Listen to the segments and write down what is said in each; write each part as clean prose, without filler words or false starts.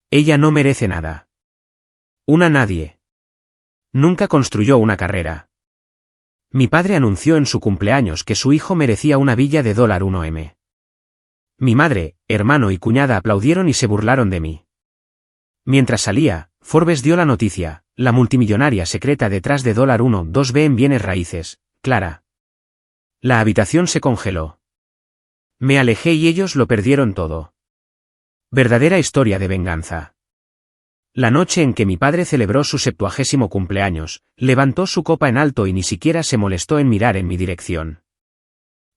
Ella no merece nada. Una nadie. Nunca construyó una carrera. Mi padre anunció en su cumpleaños que su hijo merecía una villa de $1M. Mi madre, hermano y cuñada aplaudieron y se burlaron de mí. Mientras salía, Forbes dio la noticia: la multimillonaria secreta detrás de $1.2B en bienes raíces, Clara. La habitación se congeló. Me alejé y ellos lo perdieron todo. Verdadera historia de venganza. La noche en que mi padre celebró su 70º cumpleaños, levantó su copa en alto y ni siquiera se molestó en mirar en mi dirección.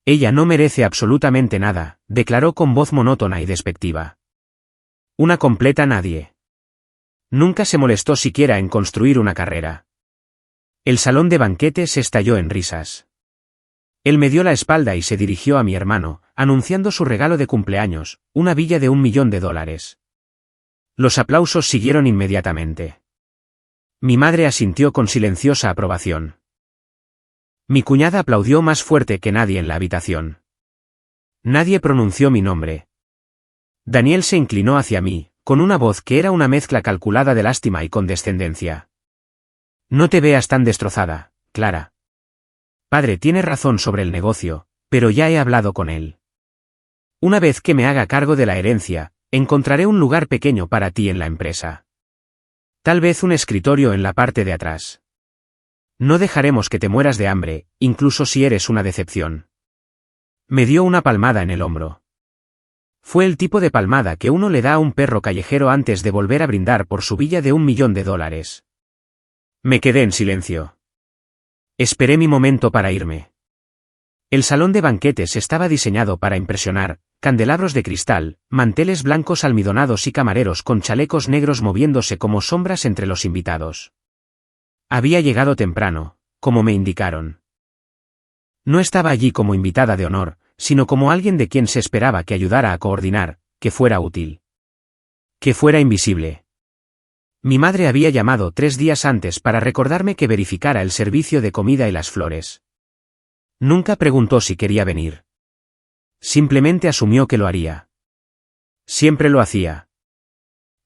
Ella no merece absolutamente nada, declaró con voz monótona y despectiva. Una completa nadie. Nunca se molestó siquiera en construir una carrera. El salón de banquetes estalló en risas. Él me dio la espalda y se dirigió a mi hermano, anunciando su regalo de cumpleaños, una villa de $1 millón. Los aplausos siguieron inmediatamente. Mi madre asintió con silenciosa aprobación. Mi cuñada aplaudió más fuerte que nadie en la habitación. Nadie pronunció mi nombre. Daniel se inclinó hacia mí, con una voz que era una mezcla calculada de lástima y condescendencia. No te veas tan destrozada, Clara. Padre tiene razón sobre el negocio, pero ya he hablado con él. Una vez que me haga cargo de la herencia, encontraré un lugar pequeño para ti en la empresa. Tal vez un escritorio en la parte de atrás. No dejaremos que te mueras de hambre, incluso si eres una decepción. Me dio una palmada en el hombro. Fue el tipo de palmada que uno le da a un perro callejero antes de volver a brindar por su villa de $1 millón. Me quedé en silencio. Esperé mi momento para irme. El salón de banquetes estaba diseñado para impresionar: candelabros de cristal, manteles blancos almidonados y camareros con chalecos negros moviéndose como sombras entre los invitados. Había llegado temprano, como me indicaron. No estaba allí como invitada de honor, sino como alguien de quien se esperaba que ayudara a coordinar, que fuera útil. Que fuera invisible. Mi madre había llamado 3 días antes para recordarme que verificara el servicio de comida y las flores. Nunca preguntó si quería venir. Simplemente asumió que lo haría. Siempre lo hacía.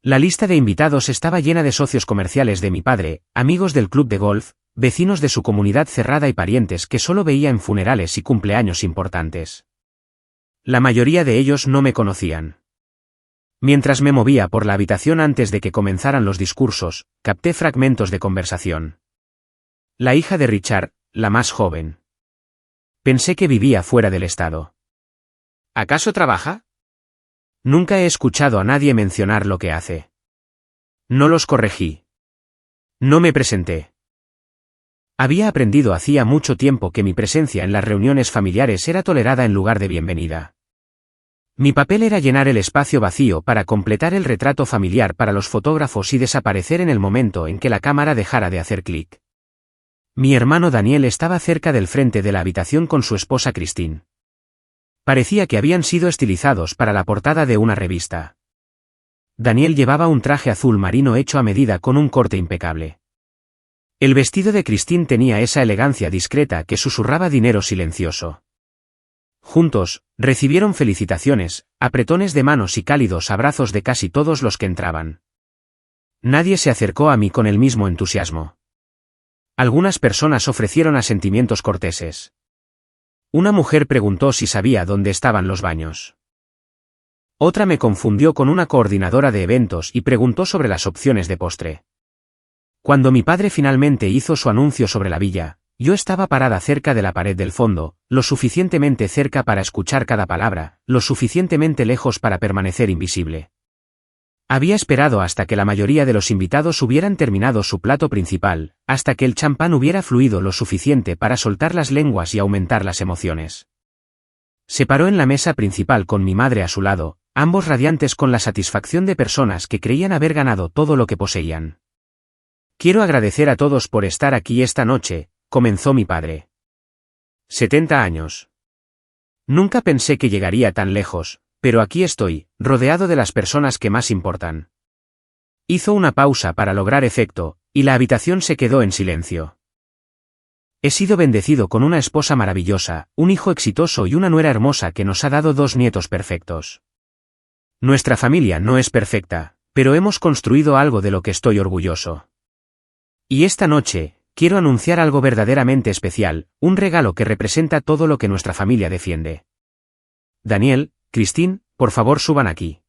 La lista de invitados estaba llena de socios comerciales de mi padre, amigos del club de golf, vecinos de su comunidad cerrada y parientes que solo veía en funerales y cumpleaños importantes. La mayoría de ellos no me conocían. Mientras me movía por la habitación antes de que comenzaran los discursos, capté fragmentos de conversación. La hija de Richard, la más joven. Pensé que vivía fuera del estado. ¿Acaso trabaja? Nunca he escuchado a nadie mencionar lo que hace. No los corregí. No me presenté. Había aprendido hacía mucho tiempo que mi presencia en las reuniones familiares era tolerada en lugar de bienvenida. Mi papel era llenar el espacio vacío para completar el retrato familiar para los fotógrafos y desaparecer en el momento en que la cámara dejara de hacer clic. Mi hermano Daniel estaba cerca del frente de la habitación con su esposa Christine. Parecía que habían sido estilizados para la portada de una revista. Daniel llevaba un traje azul marino hecho a medida con un corte impecable. El vestido de Christine tenía esa elegancia discreta que susurraba dinero silencioso. Juntos, recibieron felicitaciones, apretones de manos y cálidos abrazos de casi todos los que entraban. Nadie se acercó a mí con el mismo entusiasmo. Algunas personas ofrecieron asentimientos corteses. Una mujer preguntó si sabía dónde estaban los baños. Otra me confundió con una coordinadora de eventos y preguntó sobre las opciones de postre. Cuando mi padre finalmente hizo su anuncio sobre la villa, yo estaba parada cerca de la pared del fondo, lo suficientemente cerca para escuchar cada palabra, lo suficientemente lejos para permanecer invisible. Había esperado hasta que la mayoría de los invitados hubieran terminado su plato principal, hasta que el champán hubiera fluido lo suficiente para soltar las lenguas y aumentar las emociones. Se paró en la mesa principal con mi madre a su lado, ambos radiantes con la satisfacción de personas que creían haber ganado todo lo que poseían. Quiero agradecer a todos por estar aquí esta noche, comenzó mi padre. 70 años. Nunca pensé que llegaría tan lejos, pero aquí estoy, rodeado de las personas que más importan. Hizo una pausa para lograr efecto, y la habitación se quedó en silencio. He sido bendecido con una esposa maravillosa, un hijo exitoso y una nuera hermosa que nos ha dado 2 nietos perfectos. Nuestra familia no es perfecta, Pero hemos construido algo de lo que estoy orgulloso. Y esta noche, quiero anunciar algo verdaderamente especial, un regalo que representa todo lo que nuestra familia defiende. Daniel, Christine, por favor suban aquí.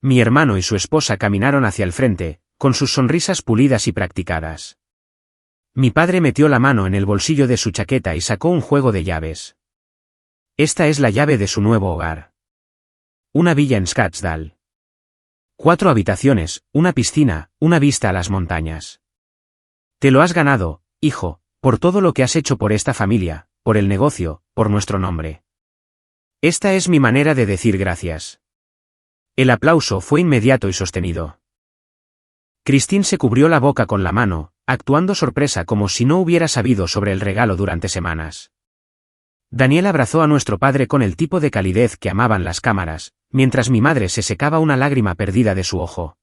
Mi hermano y su esposa caminaron hacia el frente, con sus sonrisas pulidas y practicadas. Mi padre metió la mano en el bolsillo de su chaqueta y sacó un juego de llaves. Esta es la llave de su nuevo hogar. Una villa en Scottsdale. 4 habitaciones, una piscina, una vista a las montañas. Te lo has ganado, hijo, por todo lo que has hecho por esta familia, por el negocio, por nuestro nombre. Esta es mi manera de decir gracias. El aplauso fue inmediato y sostenido. Christine se cubrió la boca con la mano, actuando sorpresa como si no hubiera sabido sobre el regalo durante semanas. Daniel abrazó a nuestro padre con el tipo de calidez que amaban las cámaras, mientras mi madre se secaba una lágrima perdida de su ojo.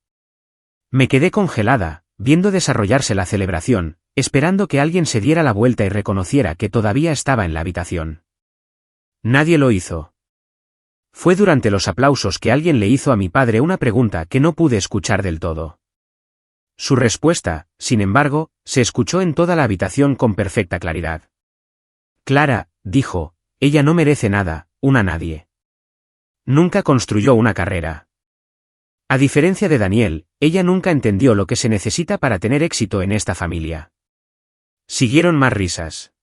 Me quedé congelada, viendo desarrollarse la celebración, esperando que alguien se diera la vuelta y reconociera que todavía estaba en la habitación. Nadie lo hizo. Fue durante los aplausos que alguien le hizo a mi padre una pregunta que no pude escuchar del todo. Su respuesta, sin embargo, se escuchó en toda la habitación con perfecta claridad. Clara, dijo, ella no merece nada, una nadie. Nunca construyó una carrera. A diferencia de Daniel, ella nunca entendió lo que se necesita para tener éxito en esta familia. Siguieron más risas.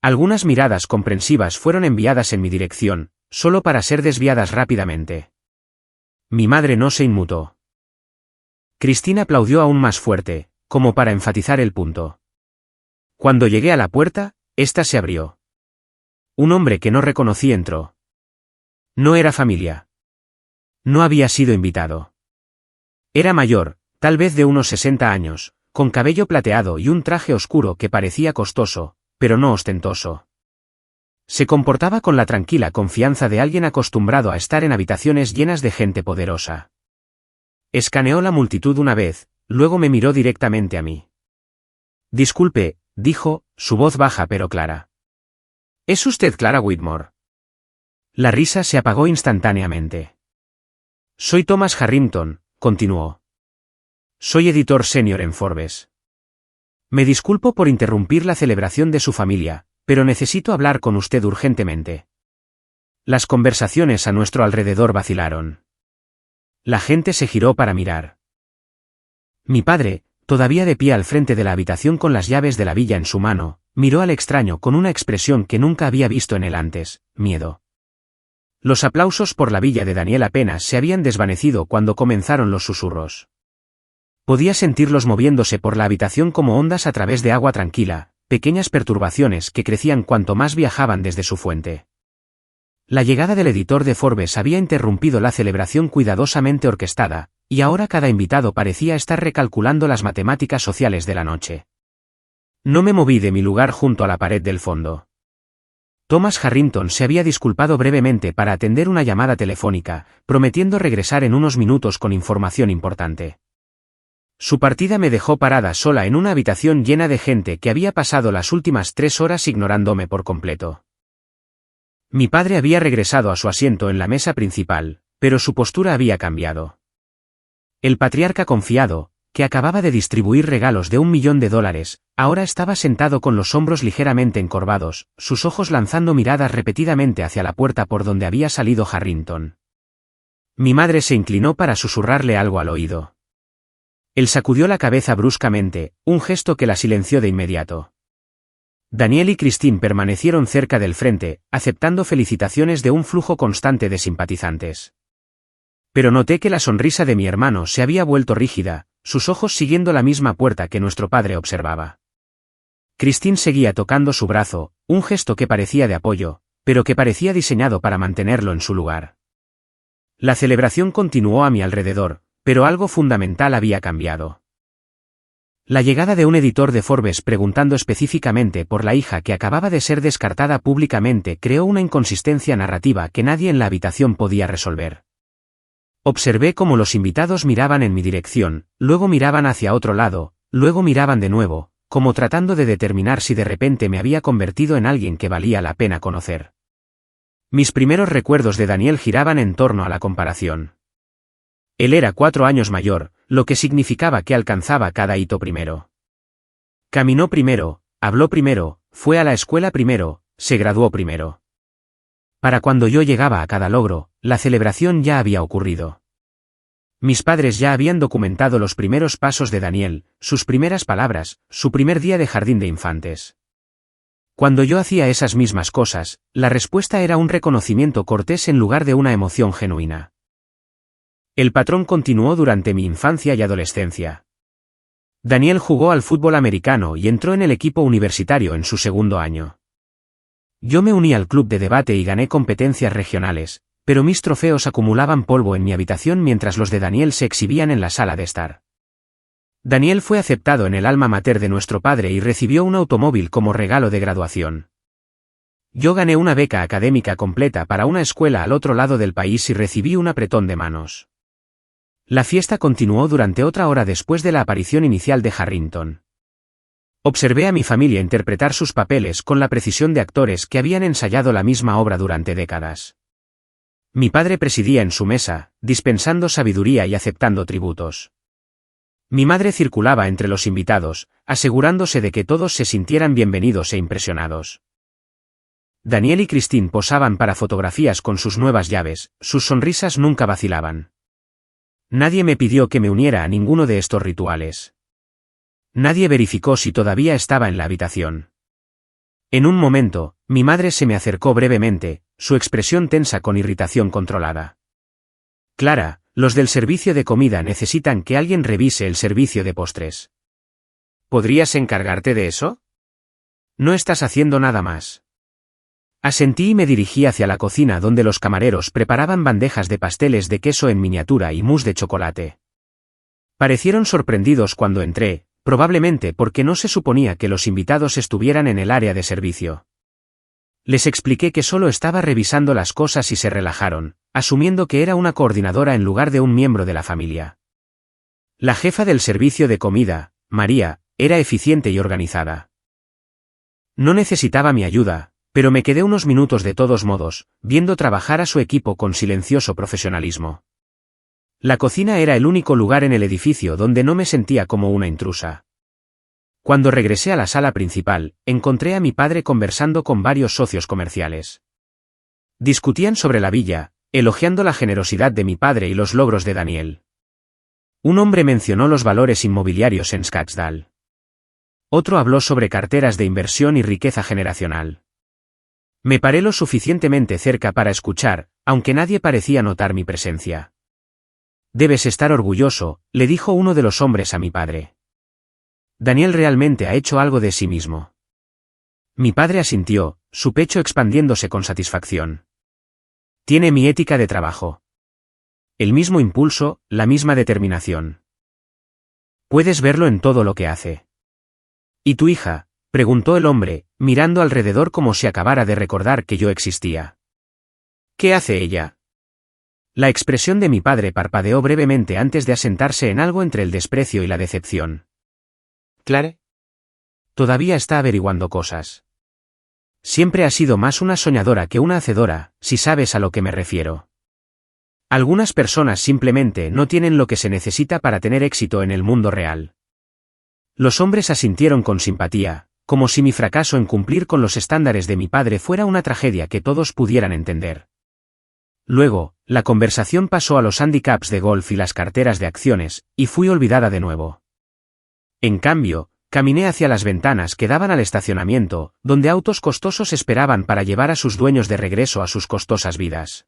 Algunas miradas comprensivas fueron enviadas en mi dirección, solo para ser desviadas rápidamente. Mi madre no se inmutó. Christine aplaudió aún más fuerte, como para enfatizar el punto. Cuando llegué a la puerta, ésta se abrió. Un hombre que no reconocí entró. No era familia. No había sido invitado. Era mayor, tal vez de unos 60 años, con cabello plateado y un traje oscuro que parecía costoso, pero no ostentoso. Se comportaba con la tranquila confianza de alguien acostumbrado a estar en habitaciones llenas de gente poderosa. Escaneó la multitud una vez, luego me miró directamente a mí. Disculpe, dijo, su voz baja pero clara. ¿Es usted Clara Whitmore? La risa se apagó instantáneamente. Soy Thomas Harrington, continuó. Soy editor senior en Forbes. Me disculpo por interrumpir la celebración de su familia, pero necesito hablar con usted urgentemente. Las conversaciones a nuestro alrededor vacilaron. La gente se giró para mirar. Mi padre, todavía de pie al frente de la habitación con las llaves de la villa en su mano, miró al extraño con una expresión que nunca había visto en él antes, miedo. Los aplausos por la villa de Daniel apenas se habían desvanecido cuando comenzaron los susurros. Podía sentirlos moviéndose por la habitación como ondas a través de agua tranquila, pequeñas perturbaciones que crecían cuanto más viajaban desde su fuente. La llegada del editor de Forbes había interrumpido la celebración cuidadosamente orquestada, y ahora cada invitado parecía estar recalculando las matemáticas sociales de la noche. No me moví de mi lugar junto a la pared del fondo. Thomas Harrington se había disculpado brevemente para atender una llamada telefónica, prometiendo regresar en unos minutos con información importante. Su partida me dejó parada sola en una habitación llena de gente que había pasado las últimas 3 horas ignorándome por completo. Mi padre había regresado a su asiento en la mesa principal, pero su postura había cambiado. El patriarca confiado, que acababa de distribuir regalos de $1 millón, ahora estaba sentado con los hombros ligeramente encorvados, sus ojos lanzando miradas repetidamente hacia la puerta por donde había salido Harrington. Mi madre se inclinó para susurrarle algo al oído. Él sacudió la cabeza bruscamente, un gesto que la silenció de inmediato. Daniel y Christine permanecieron cerca del frente, aceptando felicitaciones de un flujo constante de simpatizantes. Pero noté que la sonrisa de mi hermano se había vuelto rígida, sus ojos siguiendo la misma puerta que nuestro padre observaba. Christine seguía tocando su brazo, un gesto que parecía de apoyo, pero que parecía diseñado para mantenerlo en su lugar. La celebración continuó a mi alrededor, pero algo fundamental había cambiado. La llegada de un editor de Forbes preguntando específicamente por la hija que acababa de ser descartada públicamente creó una inconsistencia narrativa que nadie en la habitación podía resolver. Observé cómo los invitados miraban en mi dirección, luego miraban hacia otro lado, luego miraban de nuevo, como tratando de determinar si de repente me había convertido en alguien que valía la pena conocer. Mis primeros recuerdos de Daniel giraban en torno a la comparación. Él era 4 años mayor, lo que significaba que alcanzaba cada hito primero. Caminó primero, habló primero, fue a la escuela primero, se graduó primero. Para cuando yo llegaba a cada logro, la celebración ya había ocurrido. Mis padres ya habían documentado los primeros pasos de Daniel, sus primeras palabras, su primer día de jardín de infantes. Cuando yo hacía esas mismas cosas, la respuesta era un reconocimiento cortés en lugar de una emoción genuina. El patrón continuó durante mi infancia y adolescencia. Daniel jugó al fútbol americano y entró en el equipo universitario en su segundo año. Yo me uní al club de debate y gané competencias regionales, pero mis trofeos acumulaban polvo en mi habitación mientras los de Daniel se exhibían en la sala de estar. Daniel fue aceptado en el alma mater de nuestro padre y recibió un automóvil como regalo de graduación. Yo gané una beca académica completa para una escuela al otro lado del país y recibí un apretón de manos. La fiesta continuó durante otra hora después de la aparición inicial de Harrington. Observé a mi familia interpretar sus papeles con la precisión de actores que habían ensayado la misma obra durante décadas. Mi padre presidía en su mesa, dispensando sabiduría y aceptando tributos. Mi madre circulaba entre los invitados, asegurándose de que todos se sintieran bienvenidos e impresionados. Daniel y Christine posaban para fotografías con sus nuevas llaves, sus sonrisas nunca vacilaban. Nadie me pidió que me uniera a ninguno de estos rituales. Nadie verificó si todavía estaba en la habitación. En un momento, mi madre se me acercó brevemente, su expresión tensa con irritación controlada. Clara, los del servicio de comida necesitan que alguien revise el servicio de postres. ¿Podrías encargarte de eso? No estás haciendo nada más. Asentí y me dirigí hacia la cocina donde los camareros preparaban bandejas de pasteles de queso en miniatura y mousse de chocolate. Parecieron sorprendidos cuando entré, probablemente porque no se suponía que los invitados estuvieran en el área de servicio. Les expliqué que solo estaba revisando las cosas y se relajaron, asumiendo que era una coordinadora en lugar de un miembro de la familia. La jefa del servicio de comida, María, era eficiente y organizada. No necesitaba mi ayuda, pero me quedé unos minutos de todos modos, viendo trabajar a su equipo con silencioso profesionalismo. La cocina era el único lugar en el edificio donde no me sentía como una intrusa. Cuando regresé a la sala principal, encontré a mi padre conversando con varios socios comerciales. Discutían sobre la villa, elogiando la generosidad de mi padre y los logros de Daniel. Un hombre mencionó los valores inmobiliarios en Scottsdale. Otro habló sobre carteras de inversión y riqueza generacional. Me paré lo suficientemente cerca para escuchar, aunque nadie parecía notar mi presencia. Debes estar orgulloso, le dijo uno de los hombres a mi padre. Daniel realmente ha hecho algo de sí mismo. Mi padre asintió, su pecho expandiéndose con satisfacción. Tiene mi ética de trabajo. El mismo impulso, la misma determinación. Puedes verlo en todo lo que hace. ¿Y tu hija?, preguntó el hombre, mirando alrededor como si acabara de recordar que yo existía. ¿Qué hace ella? La expresión de mi padre parpadeó brevemente antes de asentarse en algo entre el desprecio y la decepción. ¿Clare? Todavía está averiguando cosas. Siempre ha sido más una soñadora que una hacedora, si sabes a lo que me refiero. Algunas personas simplemente no tienen lo que se necesita para tener éxito en el mundo real. Los hombres asintieron con simpatía, como si mi fracaso en cumplir con los estándares de mi padre fuera una tragedia que todos pudieran entender. Luego, la conversación pasó a los handicaps de golf y las carteras de acciones, y fui olvidada de nuevo. En cambio, caminé hacia las ventanas que daban al estacionamiento, donde autos costosos esperaban para llevar a sus dueños de regreso a sus costosas vidas.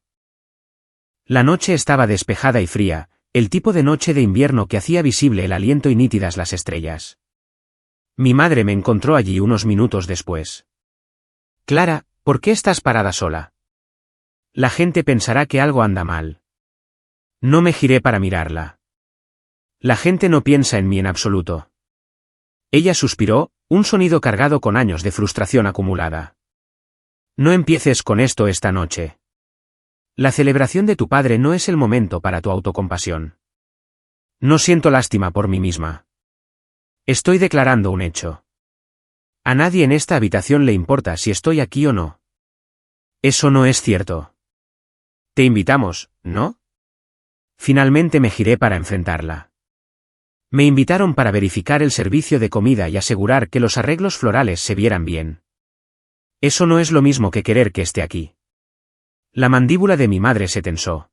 La noche estaba despejada y fría, el tipo de noche de invierno que hacía visible el aliento y nítidas las estrellas. Mi madre me encontró allí unos minutos después. Clara, ¿por qué estás parada sola? La gente pensará que algo anda mal. No me giré para mirarla. La gente no piensa en mí en absoluto. Ella suspiró, un sonido cargado con años de frustración acumulada. No empieces con esto esta noche. La celebración de tu padre no es el momento para tu autocompasión. No siento lástima por mí misma. Estoy declarando un hecho. A nadie en esta habitación le importa si estoy aquí o no. Eso no es cierto. Te invitamos, ¿no? Finalmente me giré para enfrentarla. Me invitaron para verificar el servicio de comida y asegurar que los arreglos florales se vieran bien. Eso no es lo mismo que querer que esté aquí. La mandíbula de mi madre se tensó.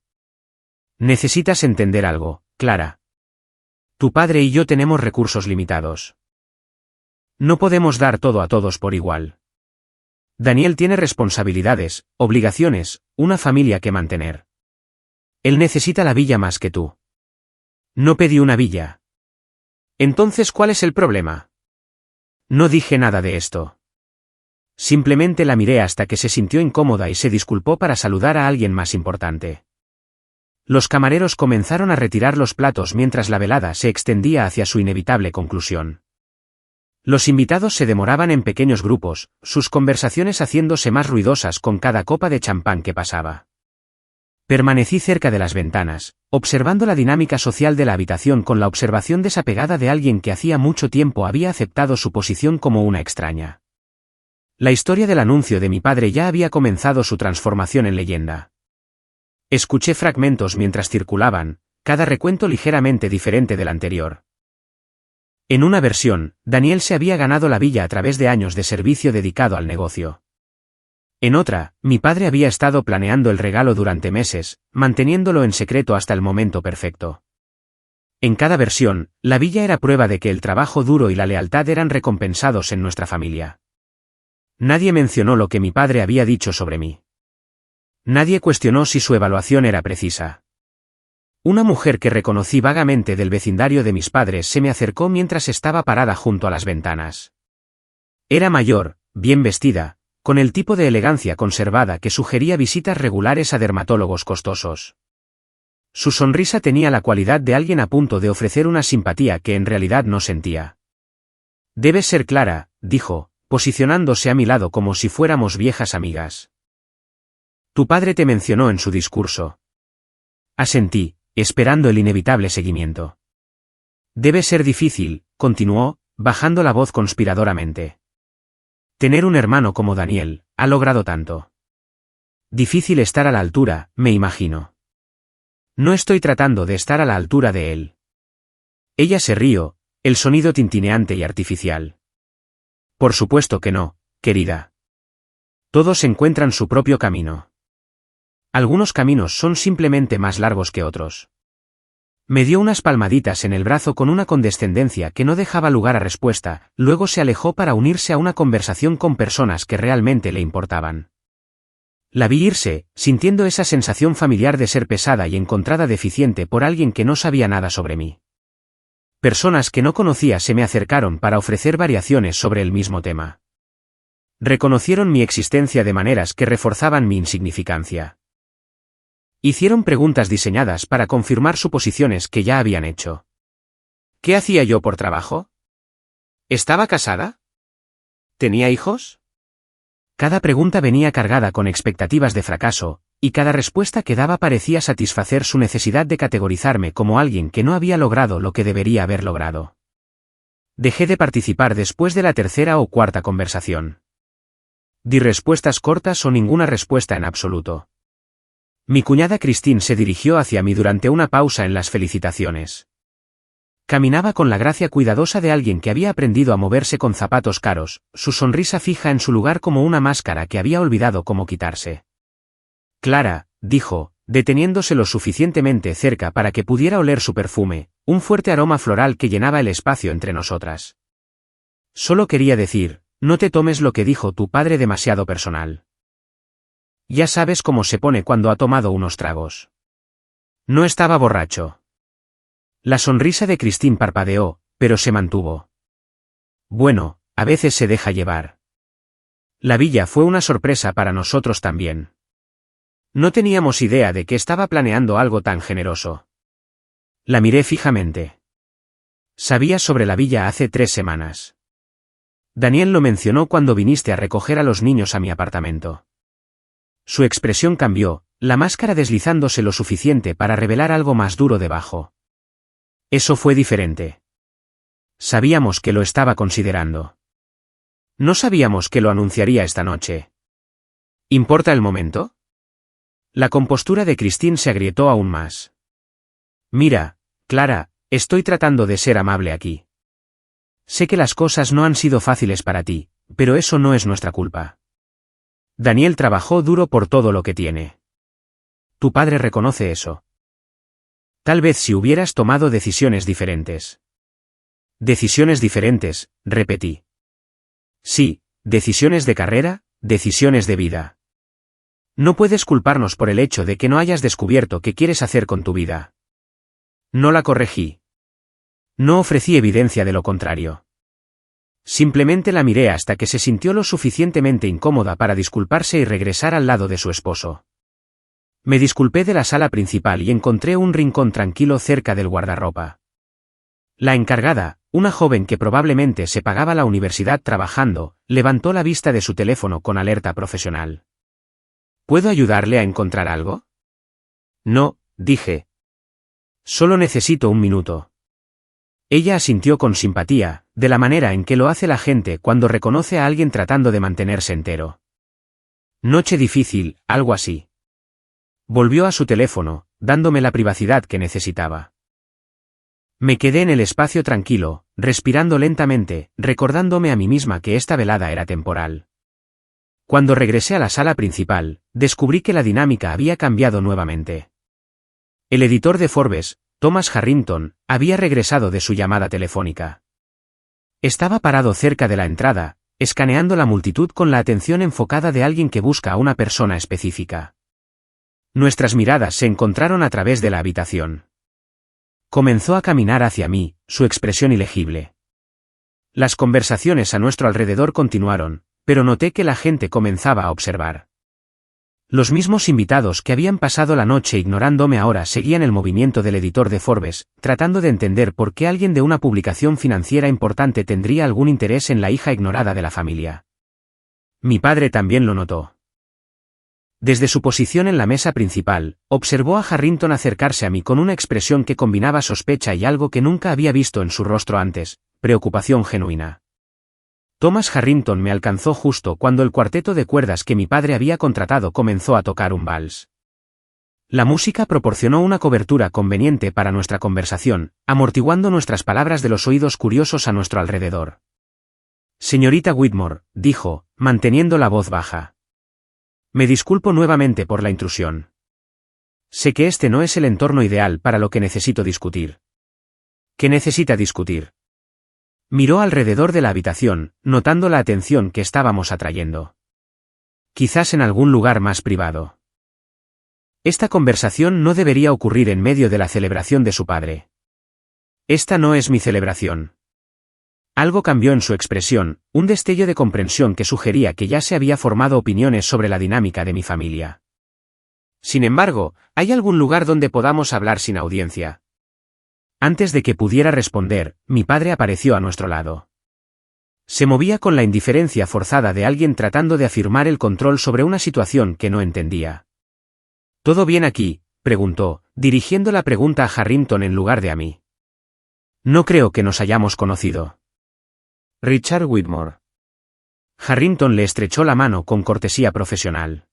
Necesitas entender algo, Clara. Tu padre y yo tenemos recursos limitados. No podemos dar todo a todos por igual. Daniel tiene responsabilidades, obligaciones, una familia que mantener. Él necesita la villa más que tú. No pedí una villa. Entonces, ¿cuál es el problema? No dije nada de esto. Simplemente la miré hasta que se sintió incómoda y se disculpó para saludar a alguien más importante. Los camareros comenzaron a retirar los platos mientras la velada se extendía hacia su inevitable conclusión. Los invitados se demoraban en pequeños grupos, sus conversaciones haciéndose más ruidosas con cada copa de champán que pasaba. Permanecí cerca de las ventanas, observando la dinámica social de la habitación con la observación desapegada de alguien que hacía mucho tiempo había aceptado su posición como una extraña. La historia del anuncio de mi padre ya había comenzado su transformación en leyenda. Escuché fragmentos mientras circulaban, cada recuento ligeramente diferente del anterior. En una versión, Daniel se había ganado la villa a través de años de servicio dedicado al negocio. En otra, mi padre había estado planeando el regalo durante meses, manteniéndolo en secreto hasta el momento perfecto. En cada versión, la villa era prueba de que el trabajo duro y la lealtad eran recompensados en nuestra familia. Nadie mencionó lo que mi padre había dicho sobre mí. Nadie cuestionó si su evaluación era precisa. Una mujer que reconocí vagamente del vecindario de mis padres se me acercó mientras estaba parada junto a las ventanas. Era mayor, bien vestida, con el tipo de elegancia conservada que sugería visitas regulares a dermatólogos costosos. Su sonrisa tenía la cualidad de alguien a punto de ofrecer una simpatía que en realidad no sentía. «Debes ser Clara», dijo, posicionándose a mi lado como si fuéramos viejas amigas. «Tu padre te mencionó en su discurso». Asentí, esperando el inevitable seguimiento. «Debe ser difícil», continuó, bajando la voz conspiradoramente. «Tener un hermano como Daniel, ha logrado tanto. Difícil estar a la altura, me imagino». «No estoy tratando de estar a la altura de él». Ella se rió, el sonido tintineante y artificial. «Por supuesto que no, querida. Todos encuentran su propio camino. Algunos caminos son simplemente más largos que otros». Me dio unas palmaditas en el brazo con una condescendencia que no dejaba lugar a respuesta, luego se alejó para unirse a una conversación con personas que realmente le importaban. La vi irse, sintiendo esa sensación familiar de ser pesada y encontrada deficiente por alguien que no sabía nada sobre mí. Personas que no conocía se me acercaron para ofrecer variaciones sobre el mismo tema. Reconocieron mi existencia de maneras que reforzaban mi insignificancia. Hicieron preguntas diseñadas para confirmar suposiciones que ya habían hecho. ¿Qué hacía yo por trabajo? ¿Estaba casada? ¿Tenía hijos? Cada pregunta venía cargada con expectativas de fracaso, y cada respuesta que daba parecía satisfacer su necesidad de categorizarme como alguien que no había logrado lo que debería haber logrado. Dejé de participar después de la tercera o cuarta conversación. Di respuestas cortas o ninguna respuesta en absoluto. Mi cuñada Christine se dirigió hacia mí durante una pausa en las felicitaciones. Caminaba con la gracia cuidadosa de alguien que había aprendido a moverse con zapatos caros, su sonrisa fija en su lugar como una máscara que había olvidado cómo quitarse. «Clara», dijo, deteniéndose lo suficientemente cerca para que pudiera oler su perfume, un fuerte aroma floral que llenaba el espacio entre nosotras. «Solo quería decir, no te tomes lo que dijo tu padre demasiado personal. Ya sabes cómo se pone cuando ha tomado unos tragos. No estaba borracho». La sonrisa de Christine parpadeó, pero se mantuvo. «Bueno, a veces se deja llevar». La villa fue una sorpresa para nosotros también. No teníamos idea de que estaba planeando algo tan generoso. La miré fijamente. «Sabía sobre la villa hace 3 semanas. Daniel lo mencionó cuando viniste a recoger a los niños a mi apartamento». Su expresión cambió, la máscara deslizándose lo suficiente para revelar algo más duro debajo. «Eso fue diferente. Sabíamos que lo estaba considerando. No sabíamos que lo anunciaría esta noche. ¿Importa el momento?» La compostura de Christine se agrietó aún más. Mira, Clara, estoy tratando de ser amable aquí. Sé que las cosas no han sido fáciles para ti, pero eso no es nuestra culpa. Daniel trabajó duro por todo lo que tiene. Tu padre reconoce eso. Tal vez si hubieras tomado decisiones diferentes. Decisiones diferentes, repetí. Sí, decisiones de carrera, decisiones de vida. No puedes culparnos por el hecho de que no hayas descubierto qué quieres hacer con tu vida. No la corregí. No ofrecí evidencia de lo contrario. Simplemente la miré hasta que se sintió lo suficientemente incómoda para disculparse y regresar al lado de su esposo. Me disculpé de la sala principal y encontré un rincón tranquilo cerca del guardarropa. La encargada, una joven que probablemente se pagaba la universidad trabajando, levantó la vista de su teléfono con alerta profesional. ¿Puedo ayudarle a encontrar algo? No, dije. Solo necesito un minuto. Ella asintió con simpatía, de la manera en que lo hace la gente cuando reconoce a alguien tratando de mantenerse entero. Noche difícil, algo así. Volvió a su teléfono, dándome la privacidad que necesitaba. Me quedé en el espacio tranquilo, respirando lentamente, recordándome a mí misma que esta velada era temporal. Cuando regresé a la sala principal, descubrí que la dinámica había cambiado nuevamente. El editor de Forbes, Thomas Harrington, había regresado de su llamada telefónica. Estaba parado cerca de la entrada, escaneando la multitud con la atención enfocada de alguien que busca a una persona específica. Nuestras miradas se encontraron a través de la habitación. Comenzó a caminar hacia mí, su expresión ilegible. Las conversaciones a nuestro alrededor continuaron, pero noté que la gente comenzaba a observar. Los mismos invitados que habían pasado la noche ignorándome ahora seguían el movimiento del editor de Forbes, tratando de entender por qué alguien de una publicación financiera importante tendría algún interés en la hija ignorada de la familia. Mi padre también lo notó. Desde su posición en la mesa principal, observó a Harrington acercarse a mí con una expresión que combinaba sospecha y algo que nunca había visto en su rostro antes, preocupación genuina. Thomas Harrington me alcanzó justo cuando el cuarteto de cuerdas que mi padre había contratado comenzó a tocar un vals. La música proporcionó una cobertura conveniente para nuestra conversación, amortiguando nuestras palabras de los oídos curiosos a nuestro alrededor. Señorita Whitmore, dijo, manteniendo la voz baja. Me disculpo nuevamente por la intrusión. Sé que este no es el entorno ideal para lo que necesito discutir. ¿Qué necesita discutir? Miró alrededor de la habitación, notando la atención que estábamos atrayendo. Quizás en algún lugar más privado. Esta conversación no debería ocurrir en medio de la celebración de su padre. Esta no es mi celebración. Algo cambió en su expresión, un destello de comprensión que sugería que ya se había formado opiniones sobre la dinámica de mi familia. Sin embargo, ¿hay algún lugar donde podamos hablar sin audiencia? Antes de que pudiera responder, mi padre apareció a nuestro lado. Se movía con la indiferencia forzada de alguien tratando de afirmar el control sobre una situación que no entendía. ¿Todo bien aquí?, preguntó, dirigiendo la pregunta a Harrington en lugar de a mí. No creo que nos hayamos conocido. Richard Whitmore. Harrington le estrechó la mano con cortesía profesional.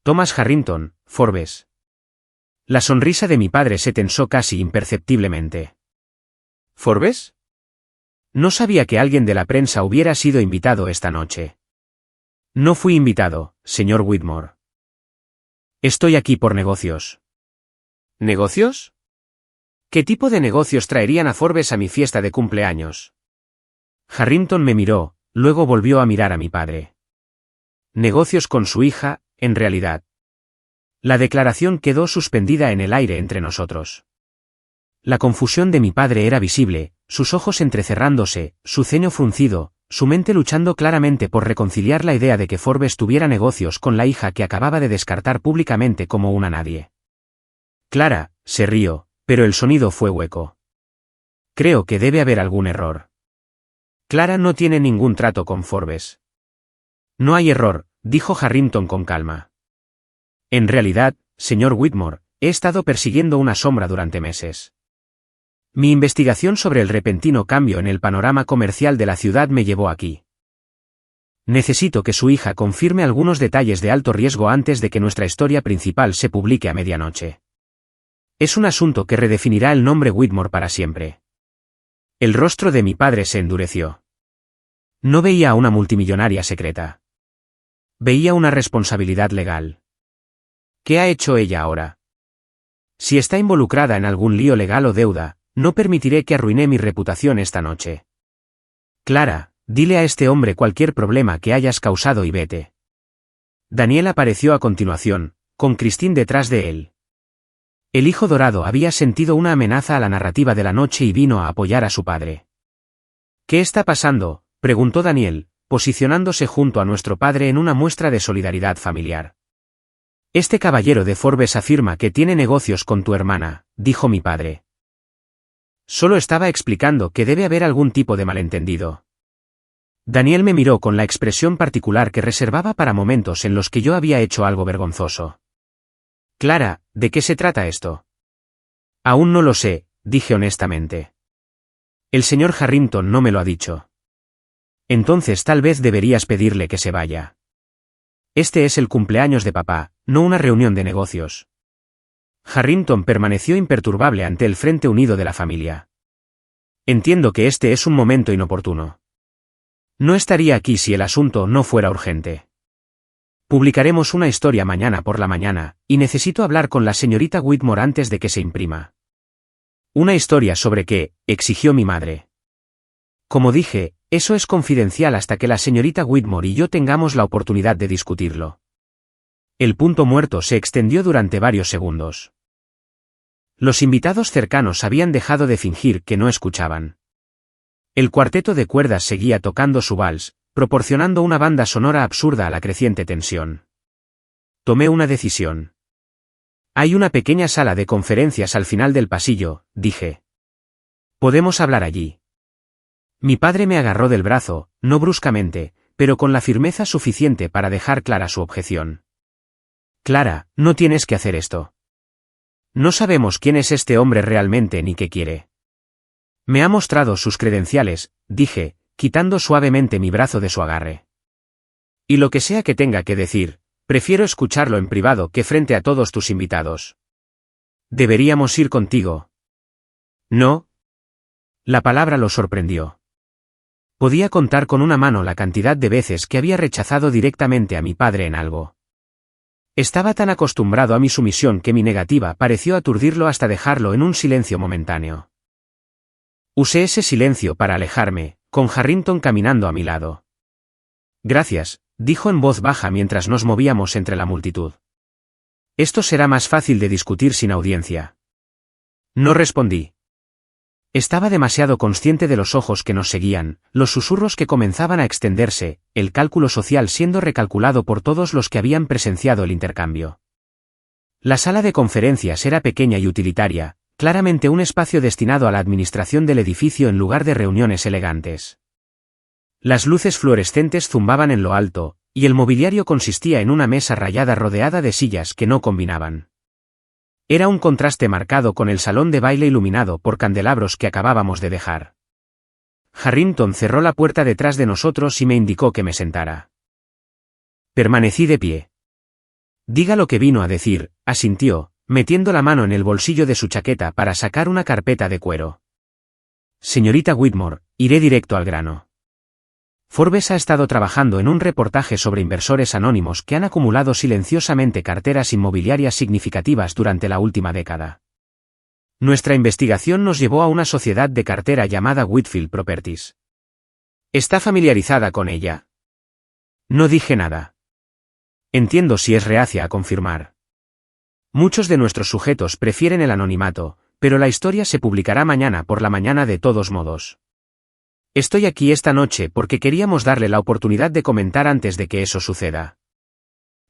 Thomas Harrington, Forbes. La sonrisa de mi padre se tensó casi imperceptiblemente. ¿Forbes? No sabía que alguien de la prensa hubiera sido invitado esta noche. No fui invitado, señor Whitmore. Estoy aquí por negocios. ¿Negocios? ¿Qué tipo de negocios traerían a Forbes a mi fiesta de cumpleaños? Harrington me miró, luego volvió a mirar a mi padre. Negocios con su hija, en realidad. La declaración quedó suspendida en el aire entre nosotros. La confusión de mi padre era visible, sus ojos entrecerrándose, su ceño fruncido, su mente luchando claramente por reconciliar la idea de que Forbes tuviera negocios con la hija que acababa de descartar públicamente como una nadie. Clara, se rió, pero el sonido fue hueco. Creo que debe haber algún error. Clara no tiene ningún trato con Forbes. No hay error, dijo Harrington con calma. En realidad, señor Whitmore, he estado persiguiendo una sombra durante meses. Mi investigación sobre el repentino cambio en el panorama comercial de la ciudad me llevó aquí. Necesito que su hija confirme algunos detalles de alto riesgo antes de que nuestra historia principal se publique a medianoche. Es un asunto que redefinirá el nombre Whitmore para siempre. El rostro de mi padre se endureció. No veía a una multimillonaria secreta. Veía una responsabilidad legal. ¿Qué ha hecho ella ahora? Si está involucrada en algún lío legal o deuda, no permitiré que arruine mi reputación esta noche. Clara, dile a este hombre cualquier problema que hayas causado y vete. Daniel apareció a continuación, con Christine detrás de él. El hijo dorado había sentido una amenaza a la narrativa de la noche y vino a apoyar a su padre. ¿Qué está pasando?, preguntó Daniel, posicionándose junto a nuestro padre en una muestra de solidaridad familiar. Este caballero de Forbes afirma que tiene negocios con tu hermana, dijo mi padre. Solo estaba explicando que debe haber algún tipo de malentendido. Daniel me miró con la expresión particular que reservaba para momentos en los que yo había hecho algo vergonzoso. Clara, ¿de qué se trata esto? Aún no lo sé, dije honestamente. El señor Harrington no me lo ha dicho. Entonces tal vez deberías pedirle que se vaya. Este es el cumpleaños de papá, no una reunión de negocios. Harrington permaneció imperturbable ante el frente unido de la familia. Entiendo que este es un momento inoportuno. No estaría aquí si el asunto no fuera urgente. Publicaremos una historia mañana por la mañana, y necesito hablar con la señorita Whitmore antes de que se imprima. ¿Una historia sobre qué?, exigió mi madre. Como dije, eso es confidencial hasta que la señorita Whitmore y yo tengamos la oportunidad de discutirlo. El punto muerto se extendió durante varios segundos. Los invitados cercanos habían dejado de fingir que no escuchaban. El cuarteto de cuerdas seguía tocando su vals, proporcionando una banda sonora absurda a la creciente tensión. Tomé una decisión. Hay una pequeña sala de conferencias al final del pasillo, dije. Podemos hablar allí. Mi padre me agarró del brazo, no bruscamente, pero con la firmeza suficiente para dejar clara su objeción. Clara, no tienes que hacer esto. No sabemos quién es este hombre realmente ni qué quiere. Me ha mostrado sus credenciales, dije, quitando suavemente mi brazo de su agarre. Y lo que sea que tenga que decir, prefiero escucharlo en privado que frente a todos tus invitados. ¿Deberíamos ir contigo? No. La palabra lo sorprendió. Podía contar con una mano la cantidad de veces que había rechazado directamente a mi padre en algo. Estaba tan acostumbrado a mi sumisión que mi negativa pareció aturdirlo hasta dejarlo en un silencio momentáneo. Usé ese silencio para alejarme, con Harrington caminando a mi lado. Gracias, dijo en voz baja mientras nos movíamos entre la multitud. Esto será más fácil de discutir sin audiencia. No respondí. Estaba demasiado consciente de los ojos que nos seguían, los susurros que comenzaban a extenderse, el cálculo social siendo recalculado por todos los que habían presenciado el intercambio. La sala de conferencias era pequeña y utilitaria, claramente un espacio destinado a la administración del edificio en lugar de reuniones elegantes. Las luces fluorescentes zumbaban en lo alto, y el mobiliario consistía en una mesa rayada rodeada de sillas que no combinaban. Era un contraste marcado con el salón de baile iluminado por candelabros que acabábamos de dejar. Harrington cerró la puerta detrás de nosotros y me indicó que me sentara. Permanecí de pie. Diga lo que vino a decir, asintió, metiendo la mano en el bolsillo de su chaqueta para sacar una carpeta de cuero. Señorita Whitmore, iré directo al grano. Forbes ha estado trabajando en un reportaje sobre inversores anónimos que han acumulado silenciosamente carteras inmobiliarias significativas durante la última década. Nuestra investigación nos llevó a una sociedad de cartera llamada Whitfield Properties. ¿Está familiarizada con ella? No dije nada. Entiendo si es reacia a confirmar. Muchos de nuestros sujetos prefieren el anonimato, pero la historia se publicará mañana por la mañana de todos modos. Estoy aquí esta noche porque queríamos darle la oportunidad de comentar antes de que eso suceda.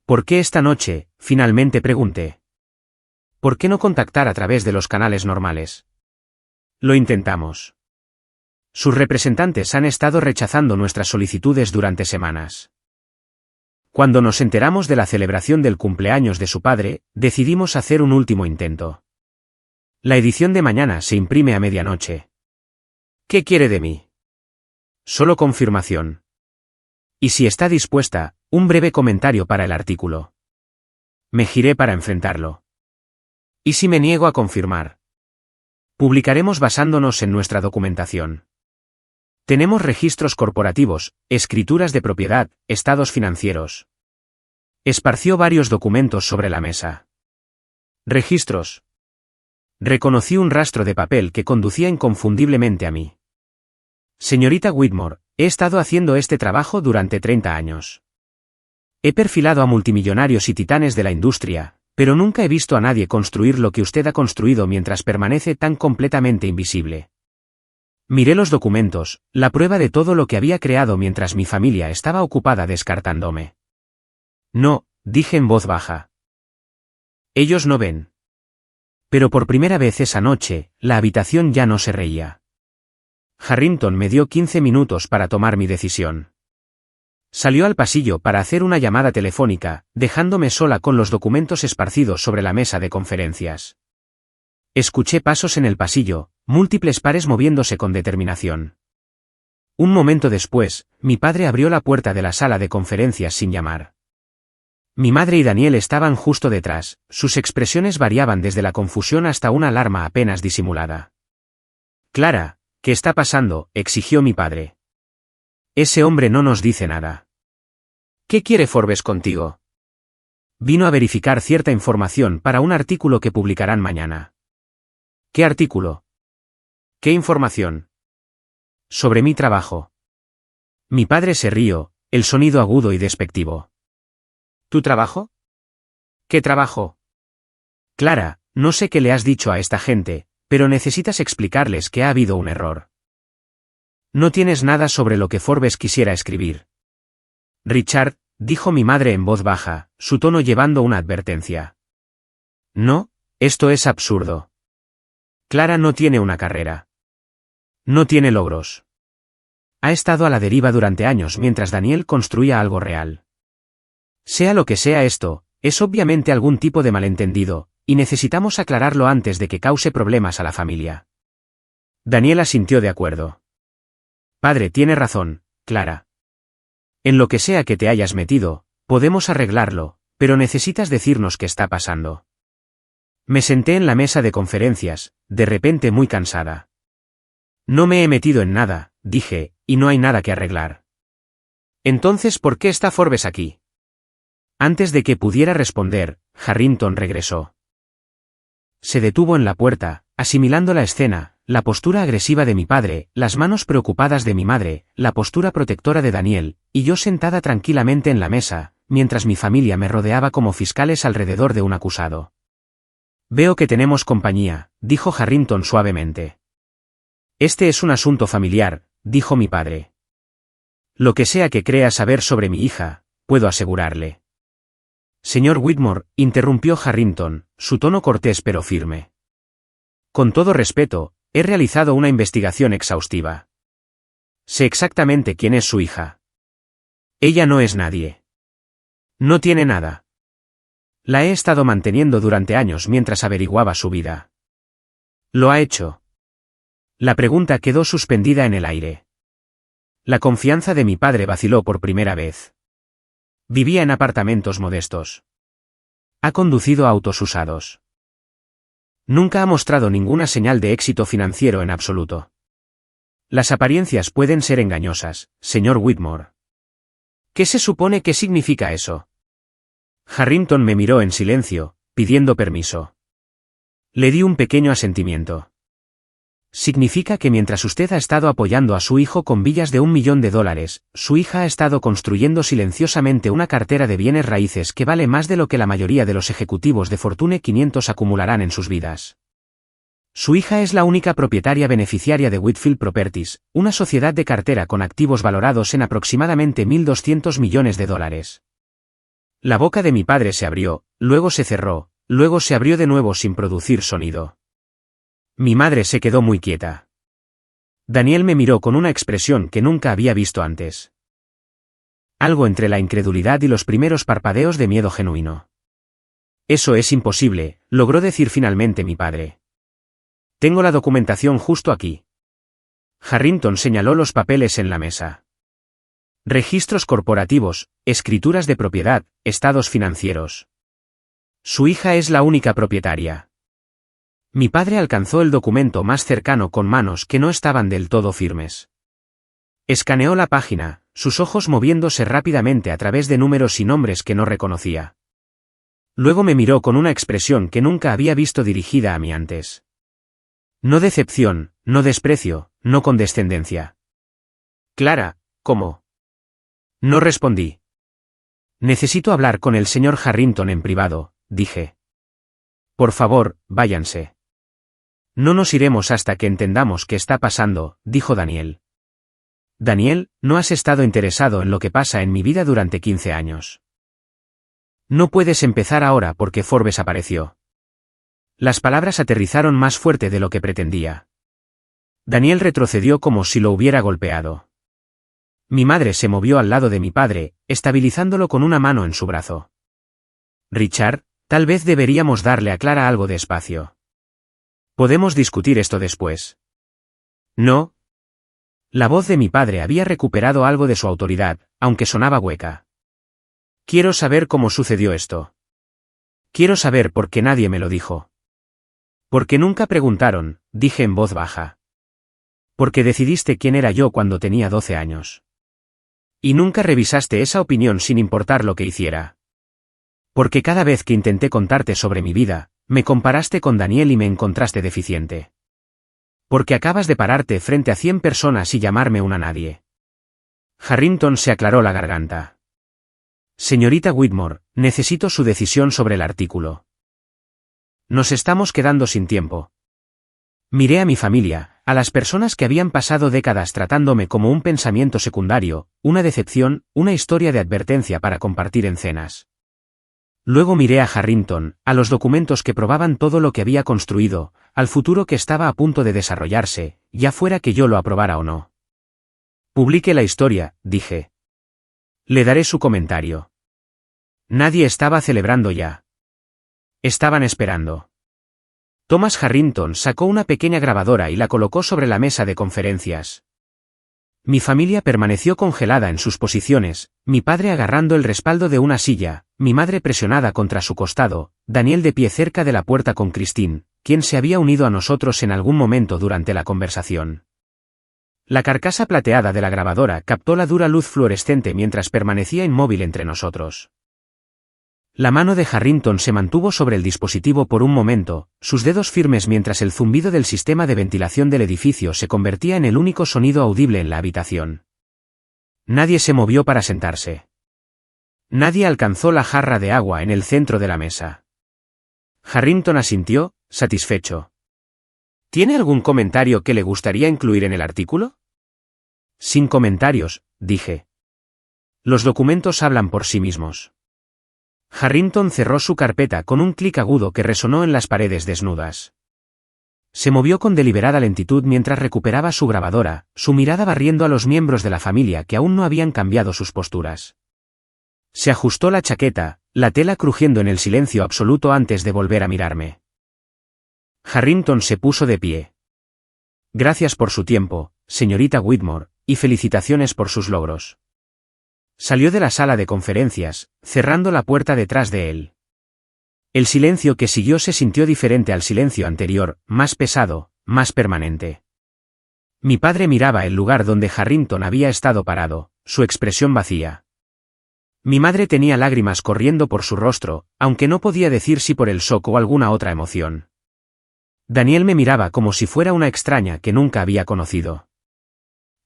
¿Por qué esta noche?, finalmente pregunté. ¿Por qué no contactar a través de los canales normales? Lo intentamos. Sus representantes han estado rechazando nuestras solicitudes durante semanas. Cuando nos enteramos de la celebración del cumpleaños de su padre, decidimos hacer un último intento. La edición de mañana se imprime a medianoche. ¿Qué quiere de mí? Solo confirmación. Y si está dispuesta, un breve comentario para el artículo. Me giré para enfrentarlo. ¿Y si me niego a confirmar? Publicaremos basándonos en nuestra documentación. Tenemos registros corporativos, escrituras de propiedad, estados financieros. Esparció varios documentos sobre la mesa. Registros. Reconocí un rastro de papel que conducía inconfundiblemente a mí. Señorita Whitmore, he estado haciendo este trabajo durante 30 años. He perfilado a multimillonarios y titanes de la industria, pero nunca he visto a nadie construir lo que usted ha construido mientras permanece tan completamente invisible. Miré los documentos, la prueba de todo lo que había creado mientras mi familia estaba ocupada descartándome. No, dije en voz baja. Ellos no ven. Pero por primera vez esa noche, la habitación ya no se reía. Harrington me dio 15 minutos para tomar mi decisión. Salió al pasillo para hacer una llamada telefónica, dejándome sola con los documentos esparcidos sobre la mesa de conferencias. Escuché pasos en el pasillo, múltiples pares moviéndose con determinación. Un momento después, mi padre abrió la puerta de la sala de conferencias sin llamar. Mi madre y Daniel estaban justo detrás, sus expresiones variaban desde la confusión hasta una alarma apenas disimulada. Clara, ¿qué está pasando?, exigió mi padre. Ese hombre no nos dice nada. ¿Qué quiere Forbes contigo? Vino a verificar cierta información para un artículo que publicarán mañana. ¿Qué artículo? ¿Qué información? Sobre mi trabajo. Mi padre se rió, el sonido agudo y despectivo. ¿Tu trabajo? ¿Qué trabajo? Clara, no sé qué le has dicho a esta gente, pero necesitas explicarles que ha habido un error. No tienes nada sobre lo que Forbes quisiera escribir. Richard, dijo mi madre en voz baja, su tono llevando una advertencia. No, esto es absurdo. Clara no tiene una carrera. No tiene logros. Ha estado a la deriva durante años mientras Daniel construía algo real. Sea lo que sea esto, es obviamente algún tipo de malentendido, y necesitamos aclararlo antes de que cause problemas a la familia. Daniel asintió de acuerdo. Padre tiene razón, Clara. En lo que sea que te hayas metido, podemos arreglarlo, pero necesitas decirnos qué está pasando. Me senté en la mesa de conferencias, de repente muy cansada. No me he metido en nada, dije, y no hay nada que arreglar. Entonces, ¿por qué está Forbes aquí? Antes de que pudiera responder, Harrington regresó. Se detuvo en la puerta, asimilando la escena, la postura agresiva de mi padre, las manos preocupadas de mi madre, la postura protectora de Daniel, y yo sentada tranquilamente en la mesa, mientras mi familia me rodeaba como fiscales alrededor de un acusado. Veo que tenemos compañía, dijo Harrington suavemente. Este es un asunto familiar, dijo mi padre. Lo que sea que crea saber sobre mi hija, puedo asegurarle. Señor Whitmore, interrumpió Harrington, su tono cortés pero firme. Con todo respeto, he realizado una investigación exhaustiva. Sé exactamente quién es su hija. Ella no es nadie. No tiene nada. La he estado manteniendo durante años mientras averiguaba su vida. ¿Lo ha hecho? La pregunta quedó suspendida en el aire. La confianza de mi padre vaciló por primera vez. Vivía en apartamentos modestos. Ha conducido autos usados. Nunca ha mostrado ninguna señal de éxito financiero en absoluto. Las apariencias pueden ser engañosas, señor Whitmore. ¿Qué se supone que significa eso? Harrington me miró en silencio, pidiendo permiso. Le di un pequeño asentimiento. Significa que mientras usted ha estado apoyando a su hijo con villas de $1 millón, su hija ha estado construyendo silenciosamente una cartera de bienes raíces que vale más de lo que la mayoría de los ejecutivos de Fortune 500 acumularán en sus vidas. Su hija es la única propietaria beneficiaria de Whitfield Properties, una sociedad de cartera con activos valorados en aproximadamente $1.200 millones. La boca de mi padre se abrió, luego se cerró, luego se abrió de nuevo sin producir sonido. Mi madre se quedó muy quieta. Daniel me miró con una expresión que nunca había visto antes. Algo entre la incredulidad y los primeros parpadeos de miedo genuino. Eso es imposible, logró decir finalmente mi padre. Tengo la documentación justo aquí. Harrington señaló los papeles en la mesa. Registros corporativos, escrituras de propiedad, estados financieros. Su hija es la única propietaria. Mi padre alcanzó el documento más cercano con manos que no estaban del todo firmes. Escaneó la página, sus ojos moviéndose rápidamente a través de números y nombres que no reconocía. Luego me miró con una expresión que nunca había visto dirigida a mí antes. No decepción, no desprecio, no condescendencia. Clara, ¿cómo? No respondí. Necesito hablar con el señor Harrington en privado, dije. Por favor, váyanse. No nos iremos hasta que entendamos qué está pasando, dijo Daniel. Daniel, no has estado interesado en lo que pasa en mi vida durante 15 años. No puedes empezar ahora porque Forbes apareció. Las palabras aterrizaron más fuerte de lo que pretendía. Daniel retrocedió como si lo hubiera golpeado. Mi madre se movió al lado de mi padre, estabilizándolo con una mano en su brazo. Richard, tal vez deberíamos darle a Clara algo de espacio. Podemos discutir esto después. No. La voz de mi padre había recuperado algo de su autoridad, aunque sonaba hueca. Quiero saber cómo sucedió esto. Quiero saber por qué nadie me lo dijo. Porque nunca preguntaron, dije en voz baja. Porque decidiste quién era yo cuando tenía 12 años. Y nunca revisaste esa opinión sin importar lo que hiciera. Porque cada vez que intenté contarte sobre mi vida, me comparaste con Daniel y me encontraste deficiente. Porque acabas de pararte frente a 100 personas y llamarme una nadie. Harrington se aclaró la garganta. Señorita Whitmore, necesito su decisión sobre el artículo. Nos estamos quedando sin tiempo. Miré a mi familia, a las personas que habían pasado décadas tratándome como un pensamiento secundario, una decepción, una historia de advertencia para compartir en cenas. Luego miré a Harrington, a los documentos que probaban todo lo que había construido, al futuro que estaba a punto de desarrollarse, ya fuera que yo lo aprobara o no. Publique la historia, dije. Le daré su comentario. Nadie estaba celebrando ya. Estaban esperando. Thomas Harrington sacó una pequeña grabadora y la colocó sobre la mesa de conferencias. Mi familia permaneció congelada en sus posiciones, mi padre agarrando el respaldo de una silla, mi madre presionada contra su costado, Daniel de pie cerca de la puerta con Christine, quien se había unido a nosotros en algún momento durante la conversación. La carcasa plateada de la grabadora captó la dura luz fluorescente mientras permanecía inmóvil entre nosotros. La mano de Harrington se mantuvo sobre el dispositivo por un momento, sus dedos firmes mientras el zumbido del sistema de ventilación del edificio se convertía en el único sonido audible en la habitación. Nadie se movió para sentarse. Nadie alcanzó la jarra de agua en el centro de la mesa. Harrington asintió, satisfecho. ¿Tiene algún comentario que le gustaría incluir en el artículo? Sin comentarios, dije. Los documentos hablan por sí mismos. Harrington cerró su carpeta con un clic agudo que resonó en las paredes desnudas. Se movió con deliberada lentitud mientras recuperaba su grabadora, su mirada barriendo a los miembros de la familia que aún no habían cambiado sus posturas. Se ajustó la chaqueta, la tela crujiendo en el silencio absoluto antes de volver a mirarme. Harrington se puso de pie. Gracias por su tiempo, señorita Whitmore, y felicitaciones por sus logros. Salió de la sala de conferencias, cerrando la puerta detrás de él. El silencio que siguió se sintió diferente al silencio anterior, más pesado, más permanente. Mi padre miraba el lugar donde Harrington había estado parado, su expresión vacía. Mi madre tenía lágrimas corriendo por su rostro, aunque no podía decir si por el shock o alguna otra emoción. Daniel me miraba como si fuera una extraña que nunca había conocido.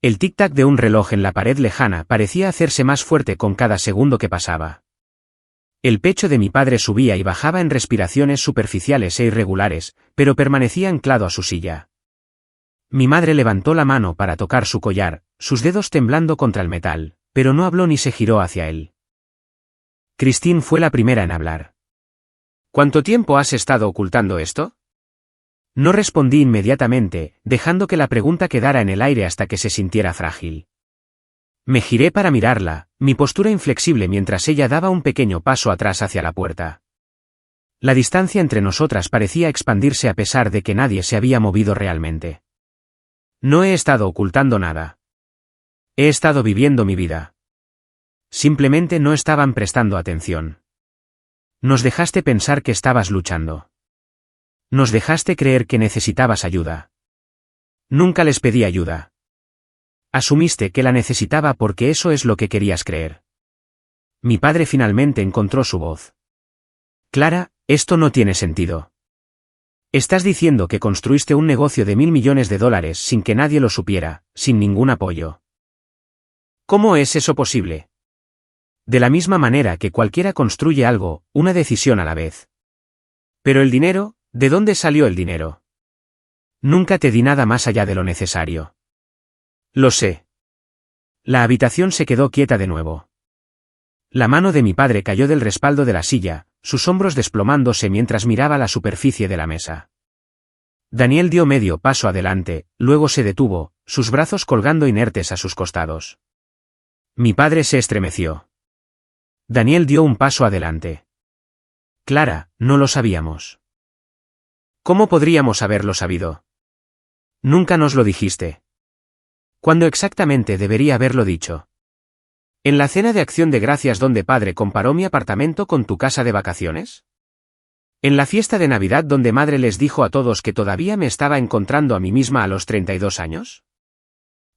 El tic-tac de un reloj en la pared lejana parecía hacerse más fuerte con cada segundo que pasaba. El pecho de mi padre subía y bajaba en respiraciones superficiales e irregulares, pero permanecía anclado a su silla. Mi madre levantó la mano para tocar su collar, sus dedos temblando contra el metal, pero no habló ni se giró hacia él. Christine fue la primera en hablar. ¿Cuánto tiempo has estado ocultando esto? No respondí inmediatamente, dejando que la pregunta quedara en el aire hasta que se sintiera frágil. Me giré para mirarla, mi postura inflexible mientras ella daba un pequeño paso atrás hacia la puerta. La distancia entre nosotras parecía expandirse a pesar de que nadie se había movido realmente. No he estado ocultando nada. He estado viviendo mi vida. Simplemente no estaban prestando atención. Nos dejaste pensar que estabas luchando. Nos dejaste creer que necesitabas ayuda. Nunca les pedí ayuda. Asumiste que la necesitaba porque eso es lo que querías creer. Mi padre finalmente encontró su voz. Clara, esto no tiene sentido. Estás diciendo que construiste un negocio de $1.000 millones sin que nadie lo supiera, sin ningún apoyo. ¿Cómo es eso posible? De la misma manera que cualquiera construye algo, una decisión a la vez. Pero el dinero, ¿de dónde salió el dinero? Nunca te di nada más allá de lo necesario. Lo sé. La habitación se quedó quieta de nuevo. La mano de mi padre cayó del respaldo de la silla, sus hombros desplomándose mientras miraba la superficie de la mesa. Daniel dio medio paso adelante, luego se detuvo, sus brazos colgando inertes a sus costados. Mi padre se estremeció. Daniel dio un paso adelante. Clara, no lo sabíamos. ¿Cómo podríamos haberlo sabido? Nunca nos lo dijiste. ¿Cuándo exactamente debería haberlo dicho? ¿En la cena de Acción de Gracias donde padre comparó mi apartamento con tu casa de vacaciones? ¿En la fiesta de Navidad donde madre les dijo a todos que todavía me estaba encontrando a mí misma a los 32 años?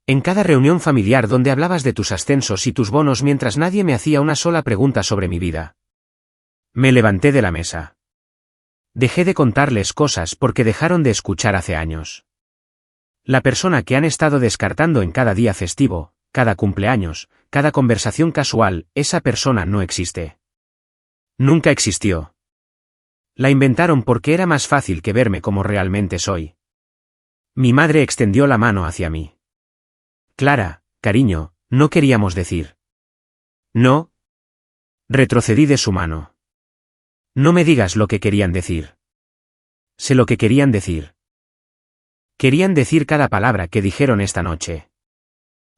¿En cada reunión familiar donde hablabas de tus ascensos y tus bonos mientras nadie me hacía una sola pregunta sobre mi vida? Me levanté de la mesa. Dejé de contarles cosas porque dejaron de escuchar hace años. La persona que han estado descartando en cada día festivo, cada cumpleaños, cada conversación casual, esa persona no existe. Nunca existió. La inventaron porque era más fácil que verme como realmente soy. Mi madre extendió la mano hacia mí. Clara, cariño, no queríamos decir. No. Retrocedí de su mano. No me digas lo que querían decir. Sé lo que querían decir. Querían decir cada palabra que dijeron esta noche.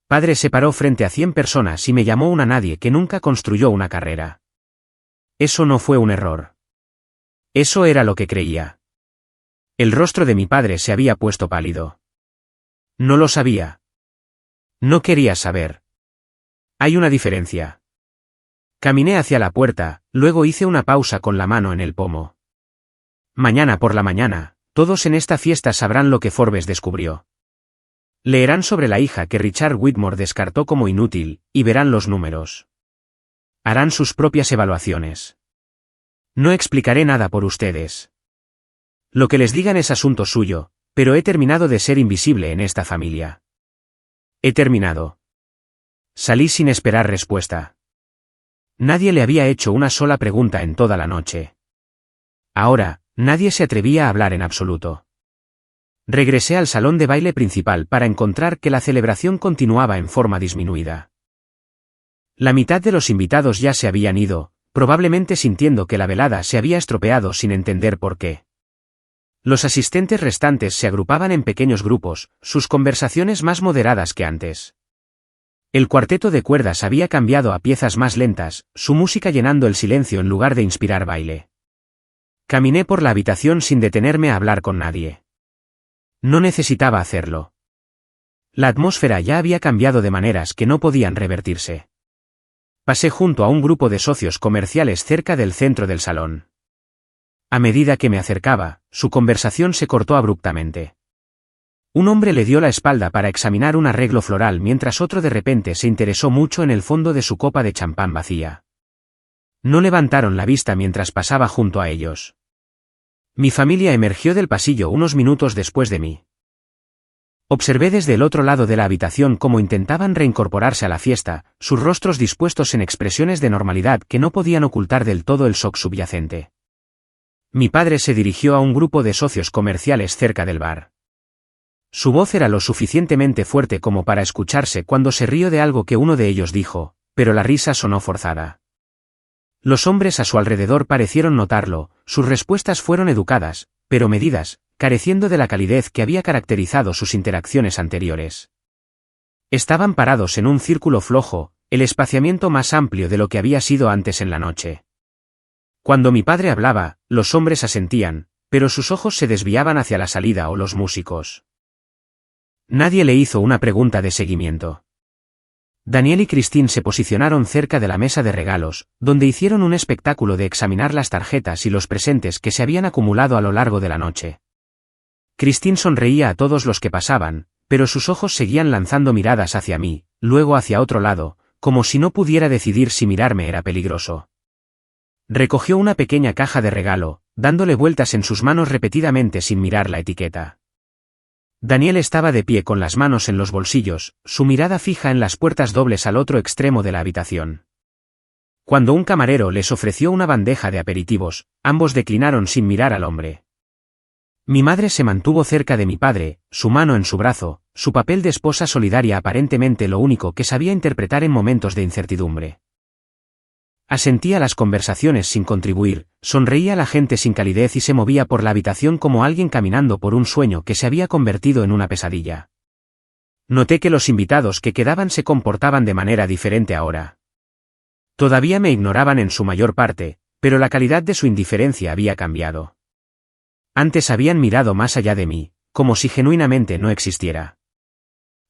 Padre se paró frente a 100 personas y me llamó una nadie que nunca construyó una carrera. Eso no fue un error. Eso era lo que creía. El rostro de mi padre se había puesto pálido. No lo sabía. No quería saber. Hay una diferencia. Caminé hacia la puerta, luego hice una pausa con la mano en el pomo. Mañana por la mañana, todos en esta fiesta sabrán lo que Forbes descubrió. Leerán sobre la hija que Richard Whitmore descartó como inútil, y verán los números. Harán sus propias evaluaciones. No explicaré nada por ustedes. Lo que les digan es asunto suyo, pero he terminado de ser invisible en esta familia. He terminado. Salí sin esperar respuesta. Nadie le había hecho una sola pregunta en toda la noche. Ahora, nadie se atrevía a hablar en absoluto. Regresé al salón de baile principal para encontrar que la celebración continuaba en forma disminuida. La mitad de los invitados ya se habían ido, probablemente sintiendo que la velada se había estropeado sin entender por qué. Los asistentes restantes se agrupaban en pequeños grupos, sus conversaciones más moderadas que antes. El cuarteto de cuerdas había cambiado a piezas más lentas, su música llenando el silencio en lugar de inspirar baile. Caminé por la habitación sin detenerme a hablar con nadie. No necesitaba hacerlo. La atmósfera ya había cambiado de maneras que no podían revertirse. Pasé junto a un grupo de socios comerciales cerca del centro del salón. A medida que me acercaba, su conversación se cortó abruptamente. Un hombre le dio la espalda para examinar un arreglo floral mientras otro de repente se interesó mucho en el fondo de su copa de champán vacía. No levantaron la vista mientras pasaba junto a ellos. Mi familia emergió del pasillo unos minutos después de mí. Observé desde el otro lado de la habitación cómo intentaban reincorporarse a la fiesta, sus rostros dispuestos en expresiones de normalidad que no podían ocultar del todo el shock subyacente. Mi padre se dirigió a un grupo de socios comerciales cerca del bar. Su voz era lo suficientemente fuerte como para escucharse cuando se rió de algo que uno de ellos dijo, pero la risa sonó forzada. Los hombres a su alrededor parecieron notarlo, sus respuestas fueron educadas, pero medidas, careciendo de la calidez que había caracterizado sus interacciones anteriores. Estaban parados en un círculo flojo, el espaciamiento más amplio de lo que había sido antes en la noche. Cuando mi padre hablaba, los hombres asentían, pero sus ojos se desviaban hacia la salida o los músicos. Nadie le hizo una pregunta de seguimiento. Daniel y Christine se posicionaron cerca de la mesa de regalos, donde hicieron un espectáculo de examinar las tarjetas y los presentes que se habían acumulado a lo largo de la noche. Christine sonreía a todos los que pasaban, pero sus ojos seguían lanzando miradas hacia mí, luego hacia otro lado, como si no pudiera decidir si mirarme era peligroso. Recogió una pequeña caja de regalo, dándole vueltas en sus manos repetidamente sin mirar la etiqueta. Daniel estaba de pie con las manos en los bolsillos, su mirada fija en las puertas dobles al otro extremo de la habitación. Cuando un camarero les ofreció una bandeja de aperitivos, ambos declinaron sin mirar al hombre. Mi madre se mantuvo cerca de mi padre, su mano en su brazo, su papel de esposa solidaria aparentemente lo único que sabía interpretar en momentos de incertidumbre. Asentía a las conversaciones sin contribuir, sonreía a la gente sin calidez y se movía por la habitación como alguien caminando por un sueño que se había convertido en una pesadilla. Noté que los invitados que quedaban se comportaban de manera diferente ahora. Todavía me ignoraban en su mayor parte, pero la calidad de su indiferencia había cambiado. Antes habían mirado más allá de mí, como si genuinamente no existiera.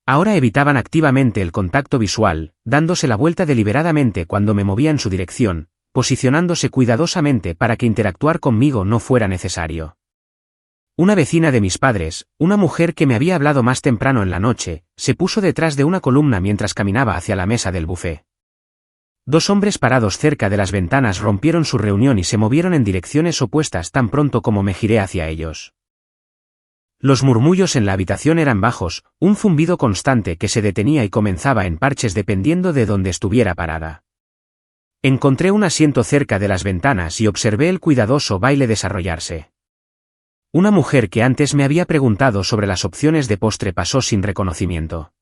Ahora evitaban activamente el contacto visual, dándose la vuelta deliberadamente cuando me movía en su dirección, posicionándose cuidadosamente para que interactuar conmigo no fuera necesario. Una vecina de mis padres, una mujer que me había hablado más temprano en la noche, se puso detrás de una columna mientras caminaba hacia la mesa del buffet. Dos hombres parados cerca de las ventanas rompieron su reunión y se movieron en direcciones opuestas tan pronto como me giré hacia ellos. Los murmullos en la habitación eran bajos, un zumbido constante que se detenía y comenzaba en parches dependiendo de dónde estuviera parada. Encontré un asiento cerca de las ventanas y observé el cuidadoso baile desarrollarse. Una mujer que antes me había preguntado sobre las opciones de postre pasó sin reconocimiento.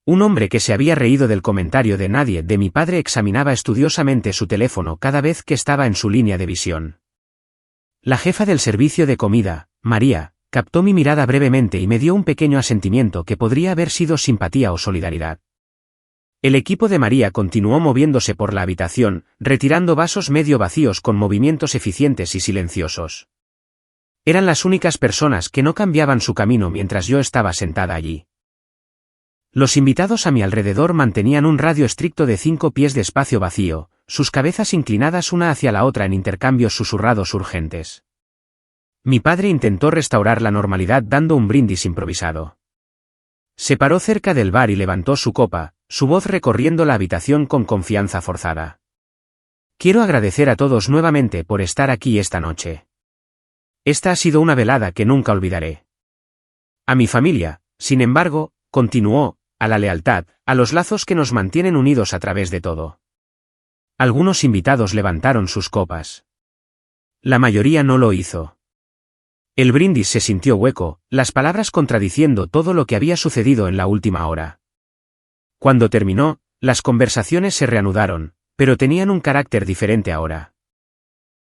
Un hombre que se había reído del comentario de nadie de mi padre examinaba estudiosamente su teléfono cada vez que estaba en su línea de visión. La jefa del servicio de comida, María, captó mi mirada brevemente y me dio un pequeño asentimiento que podría haber sido simpatía o solidaridad. El equipo de María continuó moviéndose por la habitación, retirando vasos medio vacíos con movimientos eficientes y silenciosos. Eran las únicas personas que no cambiaban su camino mientras yo estaba sentada allí. Los invitados a mi alrededor mantenían un radio estricto de 5 pies de espacio vacío, sus cabezas inclinadas una hacia la otra en intercambios susurrados urgentes. Mi padre intentó restaurar la normalidad dando un brindis improvisado. Se paró cerca del bar y levantó su copa, su voz recorriendo la habitación con confianza forzada. Quiero agradecer a todos nuevamente por estar aquí esta noche. Esta ha sido una velada que nunca olvidaré. A mi familia, sin embargo, continuó, a la lealtad, a los lazos que nos mantienen unidos a través de todo. Algunos invitados levantaron sus copas. La mayoría no lo hizo. El brindis se sintió hueco, las palabras contradiciendo todo lo que había sucedido en la última hora. Cuando terminó, las conversaciones se reanudaron, pero tenían un carácter diferente ahora.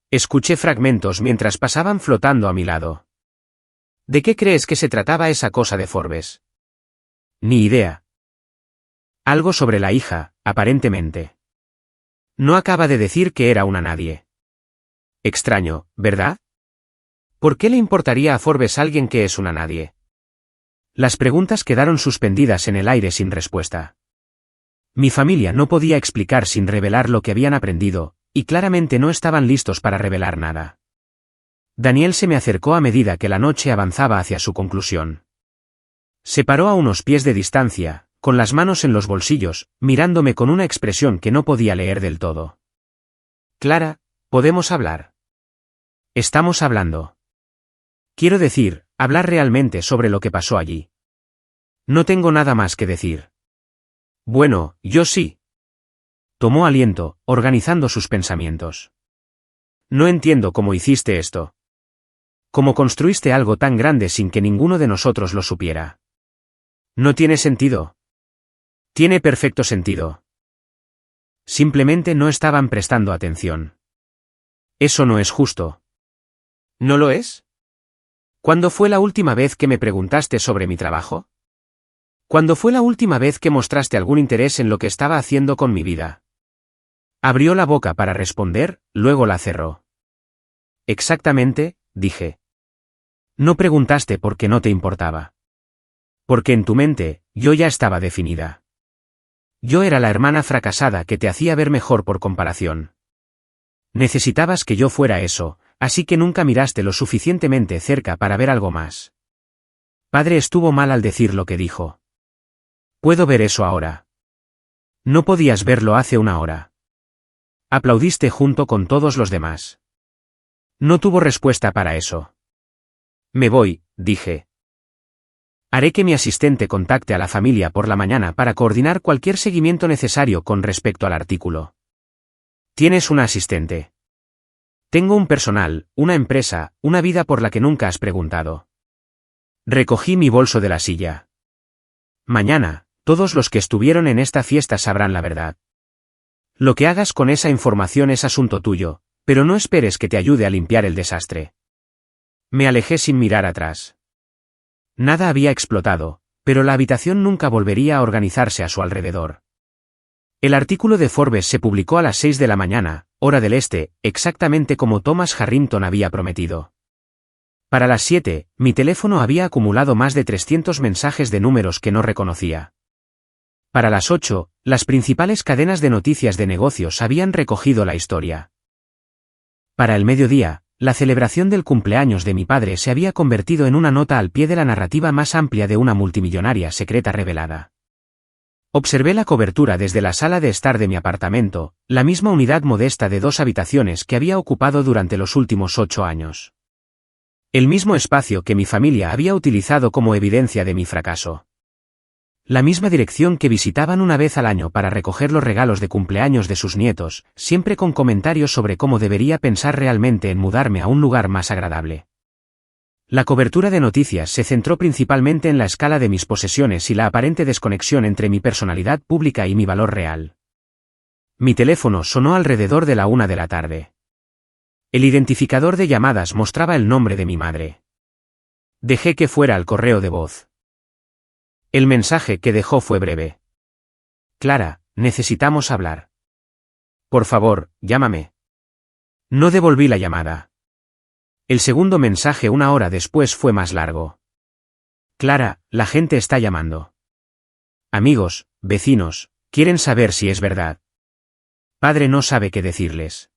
Escuché fragmentos mientras pasaban flotando a mi lado. ¿De qué crees que se trataba esa cosa de Forbes? Ni idea. Algo sobre la hija, aparentemente. No acaba de decir que era una nadie. Extraño, ¿verdad? ¿Por qué le importaría a Forbes alguien que es una nadie? Las preguntas quedaron suspendidas en el aire sin respuesta. Mi familia no podía explicar sin revelar lo que habían aprendido, y claramente no estaban listos para revelar nada. Daniel se me acercó a medida que la noche avanzaba hacia su conclusión. Se paró a unos pies de distancia, con las manos en los bolsillos, mirándome con una expresión que no podía leer del todo. Clara, ¿podemos hablar? Estamos hablando. Quiero decir, hablar realmente sobre lo que pasó allí. No tengo nada más que decir. Bueno, yo sí. Tomó aliento, organizando sus pensamientos. No entiendo cómo hiciste esto. ¿Cómo construiste algo tan grande sin que ninguno de nosotros lo supiera? No tiene sentido. Tiene perfecto sentido. Simplemente no estaban prestando atención. Eso no es justo. ¿No lo es? ¿Cuándo fue la última vez que me preguntaste sobre mi trabajo? ¿Cuándo fue la última vez que mostraste algún interés en lo que estaba haciendo con mi vida? Abrió la boca para responder, luego la cerró. Exactamente, dije. No preguntaste por qué no te importaba. Porque en tu mente, yo ya estaba definida. Yo era la hermana fracasada que te hacía ver mejor por comparación. Necesitabas que yo fuera eso, así que nunca miraste lo suficientemente cerca para ver algo más. Padre estuvo mal al decir lo que dijo. Puedo ver eso ahora. No podías verlo hace una hora. Aplaudiste junto con todos los demás. No tuvo respuesta para eso. Me voy, dije. Haré que mi asistente contacte a la familia por la mañana para coordinar cualquier seguimiento necesario con respecto al artículo. Tienes una asistente. Tengo un personal, una empresa, una vida por la que nunca has preguntado. Recogí mi bolso de la silla. Mañana, todos los que estuvieron en esta fiesta sabrán la verdad. Lo que hagas con esa información es asunto tuyo, pero no esperes que te ayude a limpiar el desastre. Me alejé sin mirar atrás. Nada había explotado, pero la habitación nunca volvería a organizarse a su alrededor. El artículo de Forbes se publicó a las 6 de la mañana, hora del este, exactamente como Thomas Harrington había prometido. Para las 7, mi teléfono había acumulado más de 300 mensajes de números que no reconocía. Para las 8, las principales cadenas de noticias de negocios habían recogido la historia. Para el mediodía, la celebración del cumpleaños de mi padre se había convertido en una nota al pie de la narrativa más amplia de una multimillonaria secreta revelada. Observé la cobertura desde la sala de estar de mi apartamento, la misma unidad modesta de 2 habitaciones que había ocupado durante los últimos 8 años. El mismo espacio que mi familia había utilizado como evidencia de mi fracaso. La misma dirección que visitaban una vez al año para recoger los regalos de cumpleaños de sus nietos, siempre con comentarios sobre cómo debería pensar realmente en mudarme a un lugar más agradable. La cobertura de noticias se centró principalmente en la escala de mis posesiones y la aparente desconexión entre mi personalidad pública y mi valor real. Mi teléfono sonó alrededor de la 1 de la tarde. El identificador de llamadas mostraba el nombre de mi madre. Dejé que fuera al correo de voz. El mensaje que dejó fue breve. Clara, necesitamos hablar. Por favor, llámame. No devolví la llamada. El segundo mensaje 1 hora después fue más largo. Clara, la gente está llamando. Amigos, vecinos, quieren saber si es verdad. Padre no sabe qué decirles.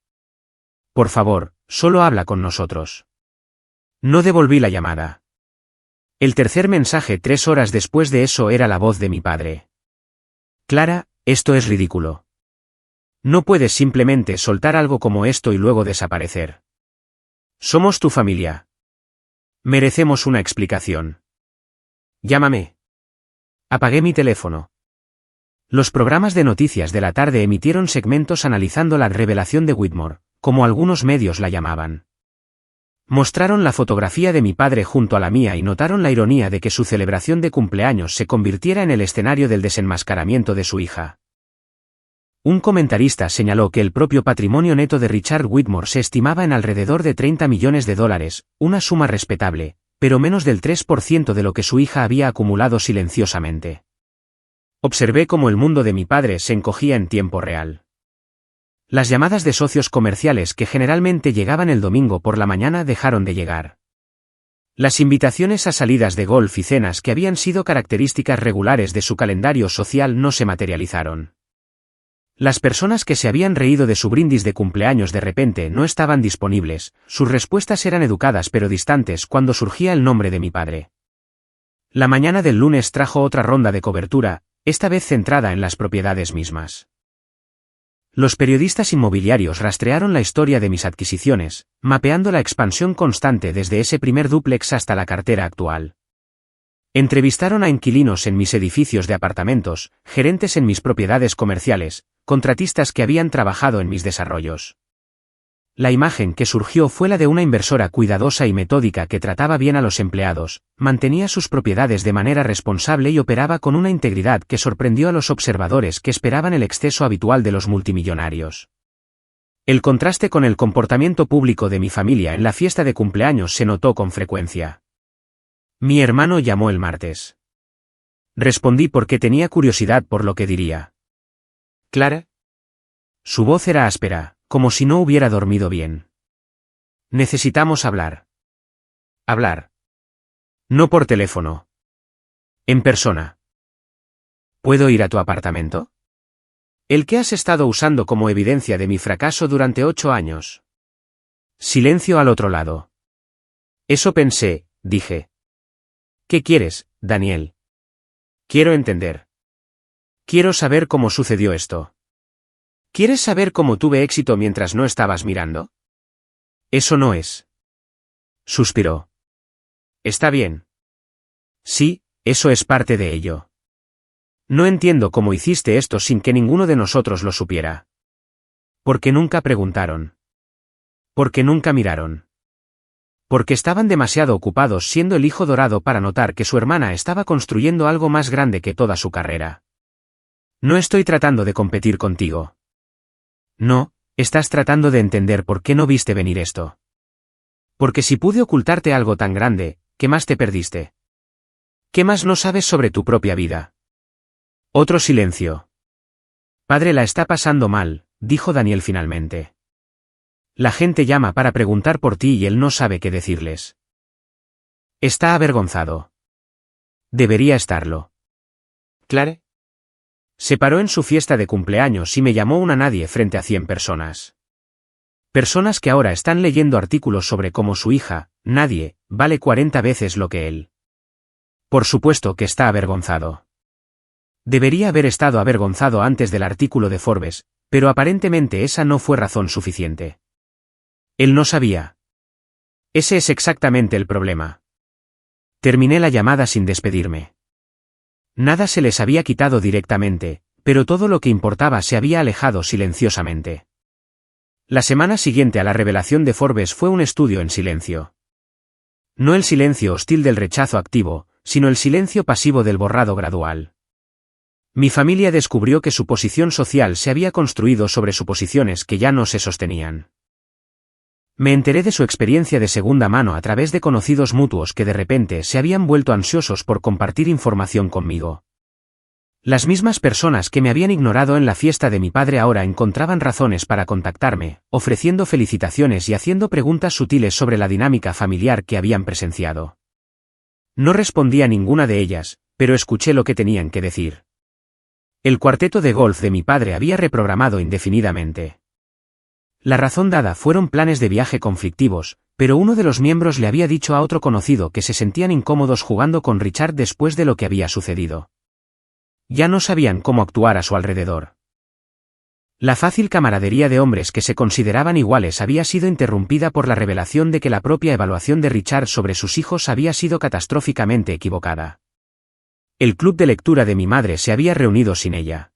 Por favor, solo habla con nosotros. No devolví la llamada. El tercer mensaje 3 horas después de eso era la voz de mi padre. Clara, esto es ridículo. No puedes simplemente soltar algo como esto y luego desaparecer. Somos tu familia. Merecemos una explicación. Llámame. Apagué mi teléfono. Los programas de noticias de la tarde emitieron segmentos analizando la revelación de Whitmore, como algunos medios la llamaban. Mostraron la fotografía de mi padre junto a la mía y notaron la ironía de que su celebración de cumpleaños se convirtiera en el escenario del desenmascaramiento de su hija. Un comentarista señaló que el propio patrimonio neto de Richard Whitmore se estimaba en alrededor de $30 millones, una suma respetable, pero menos del 3% de lo que su hija había acumulado silenciosamente. Observé cómo el mundo de mi padre se encogía en tiempo real. Las llamadas de socios comerciales que generalmente llegaban el domingo por la mañana dejaron de llegar. Las invitaciones a salidas de golf y cenas que habían sido características regulares de su calendario social no se materializaron. Las personas que se habían reído de su brindis de cumpleaños de repente no estaban disponibles, sus respuestas eran educadas pero distantes cuando surgía el nombre de mi padre. La mañana del lunes trajo otra ronda de cobertura, esta vez centrada en las propiedades mismas. Los periodistas inmobiliarios rastrearon la historia de mis adquisiciones, mapeando la expansión constante desde ese primer dúplex hasta la cartera actual. Entrevistaron a inquilinos en mis edificios de apartamentos, gerentes en mis propiedades comerciales, contratistas que habían trabajado en mis desarrollos. La imagen que surgió fue la de una inversora cuidadosa y metódica que trataba bien a los empleados, mantenía sus propiedades de manera responsable y operaba con una integridad que sorprendió a los observadores que esperaban el exceso habitual de los multimillonarios. El contraste con el comportamiento público de mi familia en la fiesta de cumpleaños se notó con frecuencia. Mi hermano llamó el martes. Respondí porque tenía curiosidad por lo que diría. ¿Clara? Su voz era áspera, como si no hubiera dormido bien. Necesitamos hablar. Hablar. No por teléfono. En persona. ¿Puedo ir a tu apartamento? El que has estado usando como evidencia de mi fracaso durante 8 años. Silencio al otro lado. Eso pensé, dije. ¿Qué quieres, Daniel? Quiero entender. Quiero saber cómo sucedió esto. ¿Quieres saber cómo tuve éxito mientras no estabas mirando? Eso no es. Suspiró. Está bien. Sí, eso es parte de ello. No entiendo cómo hiciste esto sin que ninguno de nosotros lo supiera. Porque nunca preguntaron. Porque nunca miraron. Porque estaban demasiado ocupados siendo el hijo dorado para notar que su hermana estaba construyendo algo más grande que toda su carrera. No estoy tratando de competir contigo. No, estás tratando de entender por qué no viste venir esto. Porque si pude ocultarte algo tan grande, ¿qué más te perdiste? ¿Qué más no sabes sobre tu propia vida? Otro silencio. Padre, la está pasando mal, dijo Daniel finalmente. La gente llama para preguntar por ti y él no sabe qué decirles. Está avergonzado. Debería estarlo. ¿Clare? Se paró en su fiesta de cumpleaños y me llamó una nadie frente a 100 personas. Personas que ahora están leyendo artículos sobre cómo su hija, nadie, vale 40 veces lo que él. Por supuesto que está avergonzado. Debería haber estado avergonzado antes del artículo de Forbes, pero aparentemente esa no fue razón suficiente. Él no sabía. Ese es exactamente el problema. Terminé la llamada sin despedirme. Nada se les había quitado directamente, pero todo lo que importaba se había alejado silenciosamente. La semana siguiente a la revelación de Forbes fue un estudio en silencio. No el silencio hostil del rechazo activo, sino el silencio pasivo del borrado gradual. Mi familia descubrió que su posición social se había construido sobre suposiciones que ya no se sostenían. Me enteré de su experiencia de segunda mano a través de conocidos mutuos que de repente se habían vuelto ansiosos por compartir información conmigo. Las mismas personas que me habían ignorado en la fiesta de mi padre ahora encontraban razones para contactarme, ofreciendo felicitaciones y haciendo preguntas sutiles sobre la dinámica familiar que habían presenciado. No respondí a ninguna de ellas, pero escuché lo que tenían que decir. El cuarteto de golf de mi padre había reprogramado indefinidamente. La razón dada fueron planes de viaje conflictivos, pero uno de los miembros le había dicho a otro conocido que se sentían incómodos jugando con Richard después de lo que había sucedido. Ya no sabían cómo actuar a su alrededor. La fácil camaradería de hombres que se consideraban iguales había sido interrumpida por la revelación de que la propia evaluación de Richard sobre sus hijos había sido catastróficamente equivocada. El club de lectura de mi madre se había reunido sin ella.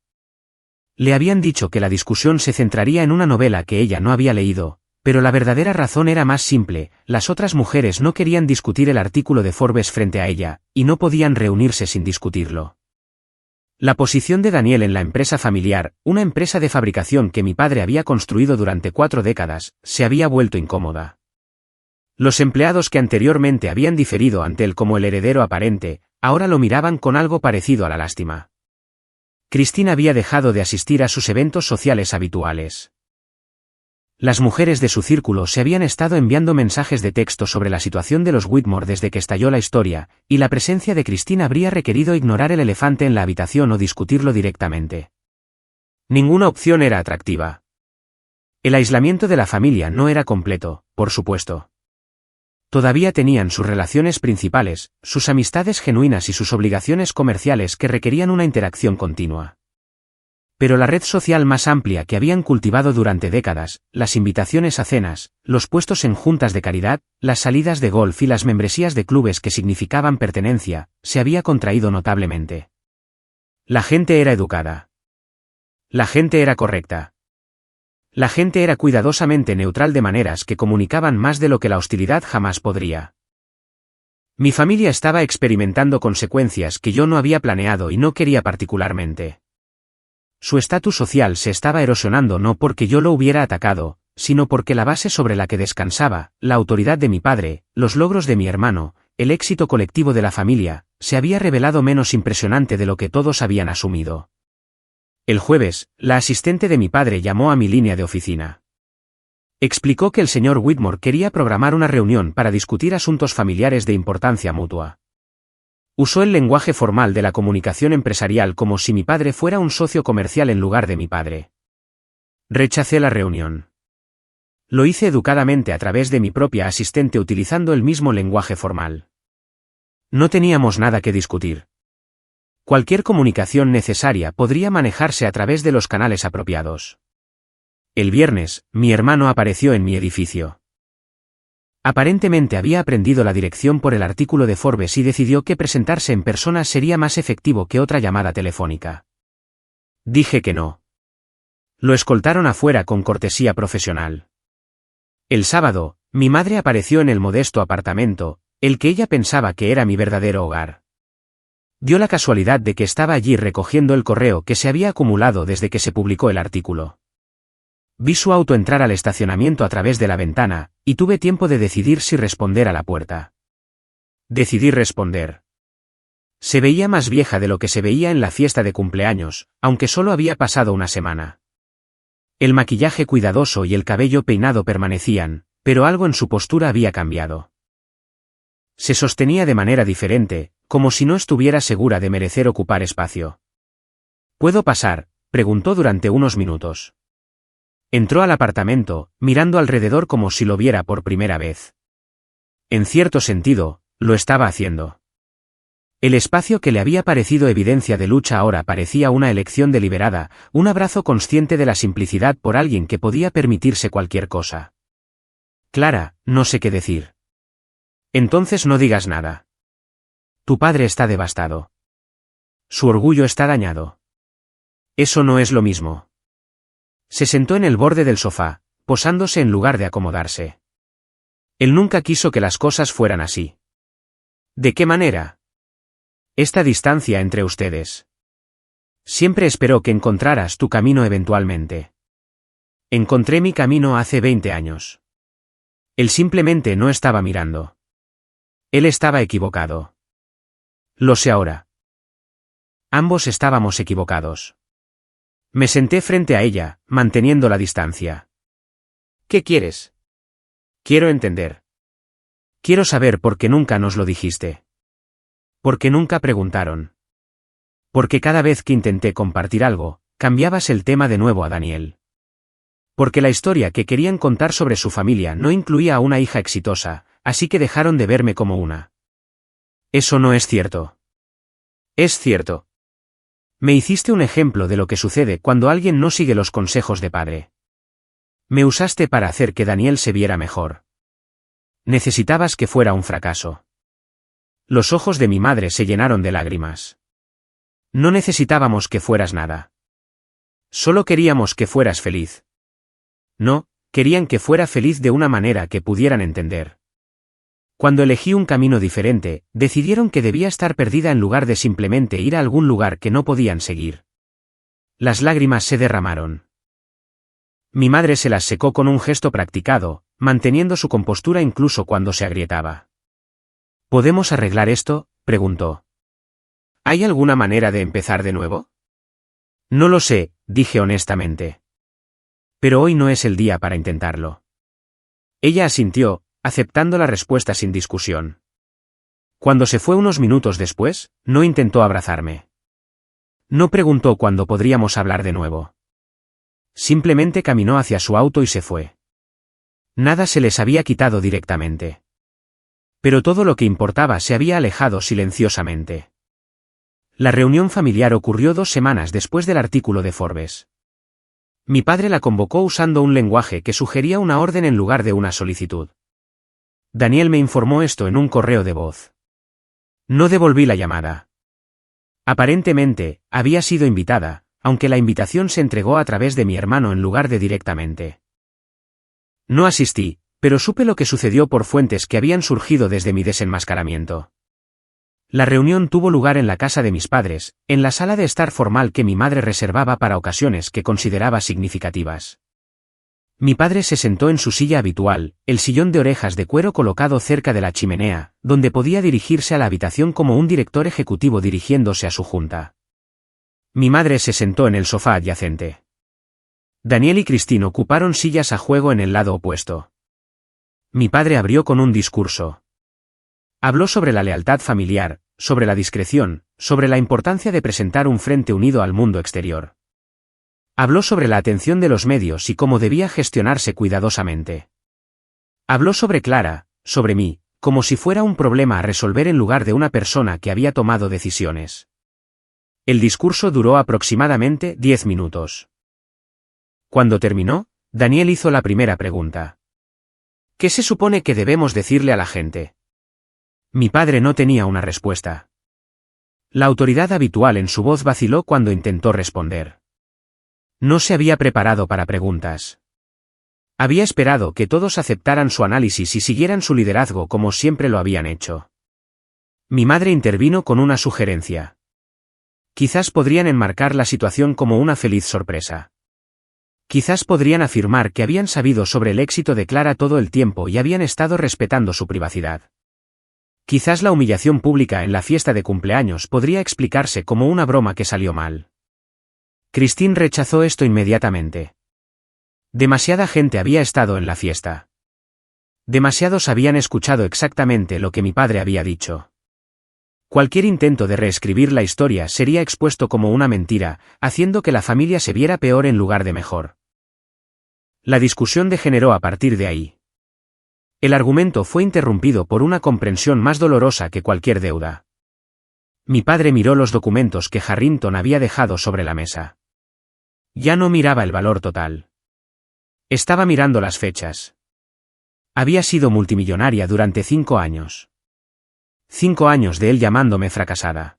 Le habían dicho que la discusión se centraría en una novela que ella no había leído, pero la verdadera razón era más simple: las otras mujeres no querían discutir el artículo de Forbes frente a ella, y no podían reunirse sin discutirlo. La posición de Daniel en la empresa familiar, una empresa de fabricación que mi padre había construido durante 4 décadas, se había vuelto incómoda. Los empleados que anteriormente habían diferido ante él como el heredero aparente, ahora lo miraban con algo parecido a la lástima. Cristina había dejado de asistir a sus eventos sociales habituales. Las mujeres de su círculo se habían estado enviando mensajes de texto sobre la situación de los Whitmore desde que estalló la historia, y la presencia de Cristina habría requerido ignorar el elefante en la habitación o discutirlo directamente. Ninguna opción era atractiva. El aislamiento de la familia no era completo, por supuesto. Todavía tenían sus relaciones principales, sus amistades genuinas y sus obligaciones comerciales que requerían una interacción continua. Pero la red social más amplia que habían cultivado durante décadas, las invitaciones a cenas, los puestos en juntas de caridad, las salidas de golf y las membresías de clubes que significaban pertenencia, se había contraído notablemente. La gente era educada. La gente era correcta. La gente era cuidadosamente neutral de maneras que comunicaban más de lo que la hostilidad jamás podría. Mi familia estaba experimentando consecuencias que yo no había planeado y no quería particularmente. Su estatus social se estaba erosionando no porque yo lo hubiera atacado, sino porque la base sobre la que descansaba, la autoridad de mi padre, los logros de mi hermano, el éxito colectivo de la familia, se había revelado menos impresionante de lo que todos habían asumido. El jueves, la asistente de mi padre llamó a mi línea de oficina. Explicó que el señor Whitmore quería programar una reunión para discutir asuntos familiares de importancia mutua. Usó el lenguaje formal de la comunicación empresarial como si mi padre fuera un socio comercial en lugar de mi padre. Rechacé la reunión. Lo hice educadamente a través de mi propia asistente utilizando el mismo lenguaje formal. No teníamos nada que discutir. Cualquier comunicación necesaria podría manejarse a través de los canales apropiados. El viernes, mi hermano apareció en mi edificio. Aparentemente había aprendido la dirección por el artículo de Forbes y decidió que presentarse en persona sería más efectivo que otra llamada telefónica. Dije que no. Lo escoltaron afuera con cortesía profesional. El sábado, mi madre apareció en el modesto apartamento, el que ella pensaba que era mi verdadero hogar. Dio la casualidad de que estaba allí recogiendo el correo que se había acumulado desde que se publicó el artículo. Vi su auto entrar al estacionamiento a través de la ventana, y tuve tiempo de decidir si responder a la puerta. Decidí responder. Se veía más vieja de lo que se veía en la fiesta de cumpleaños, aunque solo había pasado una semana. El maquillaje cuidadoso y el cabello peinado permanecían, pero algo en su postura había cambiado. Se sostenía de manera diferente, como si no estuviera segura de merecer ocupar espacio. ¿Puedo pasar?, preguntó durante unos minutos. Entró al apartamento, mirando alrededor como si lo viera por primera vez. En cierto sentido, lo estaba haciendo. El espacio que le había parecido evidencia de lucha ahora parecía una elección deliberada, un abrazo consciente de la simplicidad por alguien que podía permitirse cualquier cosa. Clara, no sé qué decir. Entonces no digas nada. Tu padre está devastado. Su orgullo está dañado. Eso no es lo mismo. Se sentó en el borde del sofá, posándose en lugar de acomodarse. Él nunca quiso que las cosas fueran así. ¿De qué manera? Esta distancia entre ustedes. Siempre esperó que encontraras tu camino eventualmente. Encontré mi camino hace 20 años. Él simplemente no estaba mirando. Él estaba equivocado. Lo sé ahora. Ambos estábamos equivocados. Me senté frente a ella, manteniendo la distancia. ¿Qué quieres? Quiero entender. Quiero saber por qué nunca nos lo dijiste. ¿Por qué nunca preguntaron? Porque cada vez que intenté compartir algo, cambiabas el tema de nuevo a Daniel. Porque la historia que querían contar sobre su familia no incluía a una hija exitosa, así que dejaron de verme como una. Eso no es cierto. Es cierto. Me hiciste un ejemplo de lo que sucede cuando alguien no sigue los consejos de padre. Me usaste para hacer que Daniel se viera mejor. Necesitabas que fuera un fracaso. Los ojos de mi madre se llenaron de lágrimas. No necesitábamos que fueras nada. Solo queríamos que fueras feliz. No, querían que fuera feliz de una manera que pudieran entender. Cuando elegí un camino diferente, decidieron que debía estar perdida en lugar de simplemente ir a algún lugar que no podían seguir. Las lágrimas se derramaron. Mi madre se las secó con un gesto practicado, manteniendo su compostura incluso cuando se agrietaba. ¿Podemos arreglar esto?, preguntó. ¿Hay alguna manera de empezar de nuevo? No lo sé, dije honestamente. Pero hoy no es el día para intentarlo. Ella asintió, aceptando la respuesta sin discusión. Cuando se fue unos minutos después, no intentó abrazarme. No preguntó cuándo podríamos hablar de nuevo. Simplemente caminó hacia su auto y se fue. Nada se les había quitado directamente. Pero todo lo que importaba se había alejado silenciosamente. La reunión familiar ocurrió 2 semanas después del artículo de Forbes. Mi padre la convocó usando un lenguaje que sugería una orden en lugar de una solicitud. Daniel me informó esto en un correo de voz. No devolví la llamada. Aparentemente, había sido invitada, aunque la invitación se entregó a través de mi hermano en lugar de directamente. No asistí, pero supe lo que sucedió por fuentes que habían surgido desde mi desenmascaramiento. La reunión tuvo lugar en la casa de mis padres, en la sala de estar formal que mi madre reservaba para ocasiones que consideraba significativas. Mi padre se sentó en su silla habitual, el sillón de orejas de cuero colocado cerca de la chimenea, donde podía dirigirse a la habitación como un director ejecutivo dirigiéndose a su junta. Mi madre se sentó en el sofá adyacente. Daniel y Christine ocuparon sillas a juego en el lado opuesto. Mi padre abrió con un discurso. Habló sobre la lealtad familiar, sobre la discreción, sobre la importancia de presentar un frente unido al mundo exterior. Habló sobre la atención de los medios y cómo debía gestionarse cuidadosamente. Habló sobre Clara, sobre mí, como si fuera un problema a resolver en lugar de una persona que había tomado decisiones. El discurso duró aproximadamente 10 minutos. Cuando terminó, Daniel hizo la primera pregunta. ¿Qué se supone que debemos decirle a la gente? Mi padre no tenía una respuesta. La autoridad habitual en su voz vaciló cuando intentó responder. No se había preparado para preguntas. Había esperado que todos aceptaran su análisis y siguieran su liderazgo como siempre lo habían hecho. Mi madre intervino con una sugerencia. Quizás podrían enmarcar la situación como una feliz sorpresa. Quizás podrían afirmar que habían sabido sobre el éxito de Clara todo el tiempo y habían estado respetando su privacidad. Quizás la humillación pública en la fiesta de cumpleaños podría explicarse como una broma que salió mal. Christine rechazó esto inmediatamente. Demasiada gente había estado en la fiesta. Demasiados habían escuchado exactamente lo que mi padre había dicho. Cualquier intento de reescribir la historia sería expuesto como una mentira, haciendo que la familia se viera peor en lugar de mejor. La discusión degeneró a partir de ahí. El argumento fue interrumpido por una comprensión más dolorosa que cualquier deuda. Mi padre miró los documentos que Harrington había dejado sobre la mesa. Ya no miraba el valor total. Estaba mirando las fechas. Había sido multimillonaria durante 5 años. 5 años de él llamándome fracasada.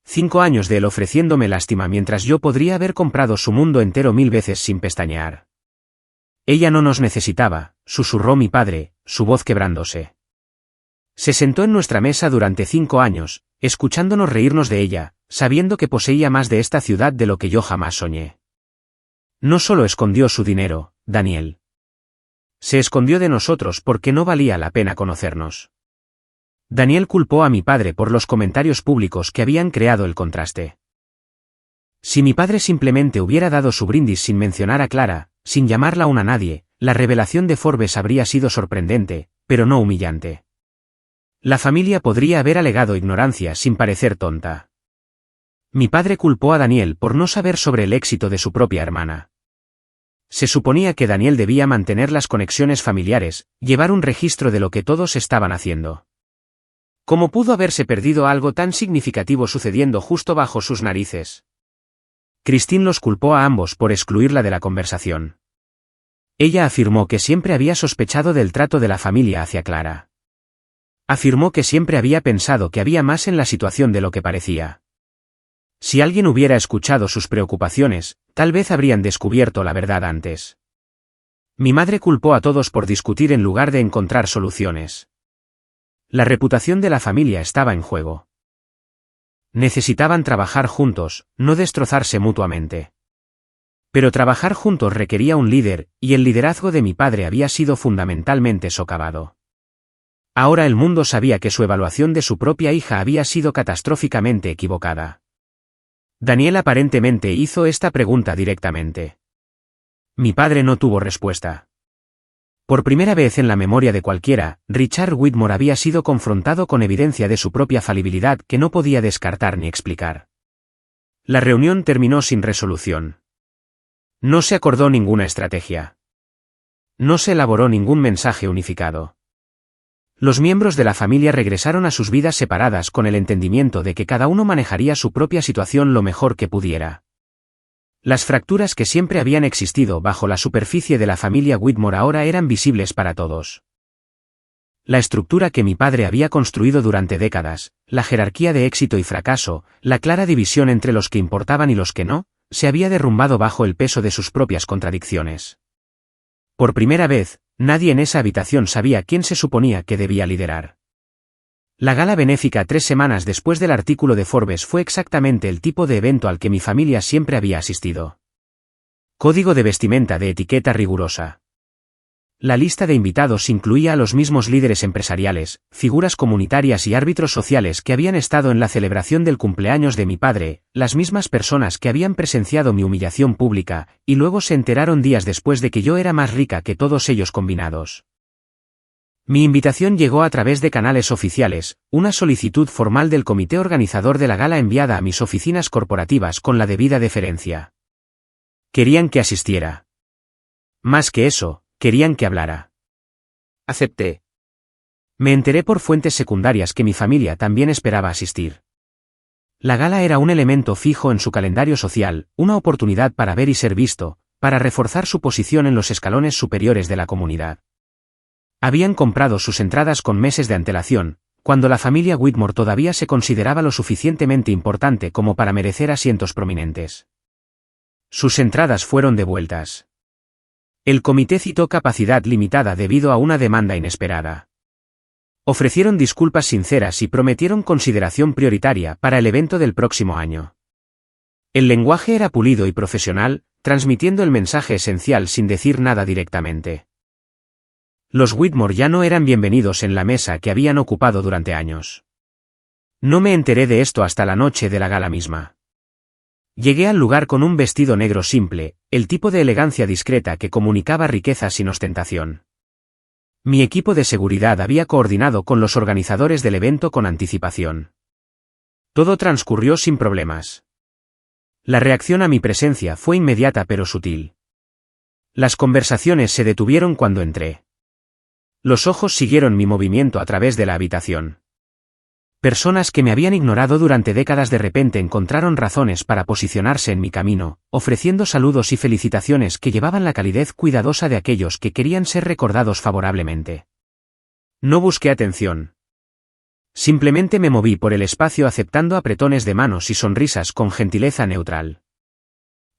5 años de él ofreciéndome lástima mientras yo podría haber comprado su mundo entero 1000 veces sin pestañear. Ella no nos necesitaba, susurró mi padre, su voz quebrándose. Se sentó en nuestra mesa durante 5 años, escuchándonos reírnos de ella, sabiendo que poseía más de esta ciudad de lo que yo jamás soñé. No solo escondió su dinero, Daniel. Se escondió de nosotros porque no valía la pena conocernos. Daniel culpó a mi padre por los comentarios públicos que habían creado el contraste. Si mi padre simplemente hubiera dado su brindis sin mencionar a Clara, sin llamarla una nadie, la revelación de Forbes habría sido sorprendente, pero no humillante. La familia podría haber alegado ignorancia sin parecer tonta. Mi padre culpó a Daniel por no saber sobre el éxito de su propia hermana. Se suponía que Daniel debía mantener las conexiones familiares, llevar un registro de lo que todos estaban haciendo. ¿Cómo pudo haberse perdido algo tan significativo sucediendo justo bajo sus narices? Christine los culpó a ambos por excluirla de la conversación. Ella afirmó que siempre había sospechado del trato de la familia hacia Clara. Afirmó que siempre había pensado que había más en la situación de lo que parecía. Si alguien hubiera escuchado sus preocupaciones, tal vez habrían descubierto la verdad antes. Mi madre culpó a todos por discutir en lugar de encontrar soluciones. La reputación de la familia estaba en juego. Necesitaban trabajar juntos, no destrozarse mutuamente. Pero trabajar juntos requería un líder, y el liderazgo de mi padre había sido fundamentalmente socavado. Ahora el mundo sabía que su evaluación de su propia hija había sido catastróficamente equivocada. Daniel aparentemente hizo esta pregunta directamente. Mi padre no tuvo respuesta. Por primera vez en la memoria de cualquiera, Richard Whitmore había sido confrontado con evidencia de su propia falibilidad que no podía descartar ni explicar. La reunión terminó sin resolución. No se acordó ninguna estrategia. No se elaboró ningún mensaje unificado. Los miembros de la familia regresaron a sus vidas separadas con el entendimiento de que cada uno manejaría su propia situación lo mejor que pudiera. Las fracturas que siempre habían existido bajo la superficie de la familia Whitmore ahora eran visibles para todos. La estructura que mi padre había construido durante décadas, la jerarquía de éxito y fracaso, la clara división entre los que importaban y los que no, se había derrumbado bajo el peso de sus propias contradicciones. Por primera vez, nadie en esa habitación sabía quién se suponía que debía liderar. La gala benéfica 3 semanas después del artículo de Forbes fue exactamente el tipo de evento al que mi familia siempre había asistido. Código de vestimenta de etiqueta rigurosa. La lista de invitados incluía a los mismos líderes empresariales, figuras comunitarias y árbitros sociales que habían estado en la celebración del cumpleaños de mi padre, las mismas personas que habían presenciado mi humillación pública, y luego se enteraron días después de que yo era más rica que todos ellos combinados. Mi invitación llegó a través de canales oficiales, una solicitud formal del comité organizador de la gala enviada a mis oficinas corporativas con la debida deferencia. Querían que asistiera. Más que eso, querían que hablara. Acepté. Me enteré por fuentes secundarias que mi familia también esperaba asistir. La gala era un elemento fijo en su calendario social, una oportunidad para ver y ser visto, para reforzar su posición en los escalones superiores de la comunidad. Habían comprado sus entradas con meses de antelación, cuando la familia Whitmore todavía se consideraba lo suficientemente importante como para merecer asientos prominentes. Sus entradas fueron devueltas. El comité citó capacidad limitada debido a una demanda inesperada. Ofrecieron disculpas sinceras y prometieron consideración prioritaria para el evento del próximo año. El lenguaje era pulido y profesional, transmitiendo el mensaje esencial sin decir nada directamente. Los Whitmore ya no eran bienvenidos en la mesa que habían ocupado durante años. No me enteré de esto hasta la noche de la gala misma. Llegué al lugar con un vestido negro simple, el tipo de elegancia discreta que comunicaba riqueza sin ostentación. Mi equipo de seguridad había coordinado con los organizadores del evento con anticipación. Todo transcurrió sin problemas. La reacción a mi presencia fue inmediata pero sutil. Las conversaciones se detuvieron cuando entré. Los ojos siguieron mi movimiento a través de la habitación. Personas que me habían ignorado durante décadas de repente encontraron razones para posicionarse en mi camino, ofreciendo saludos y felicitaciones que llevaban la calidez cuidadosa de aquellos que querían ser recordados favorablemente. No busqué atención. Simplemente me moví por el espacio aceptando apretones de manos y sonrisas con gentileza neutral.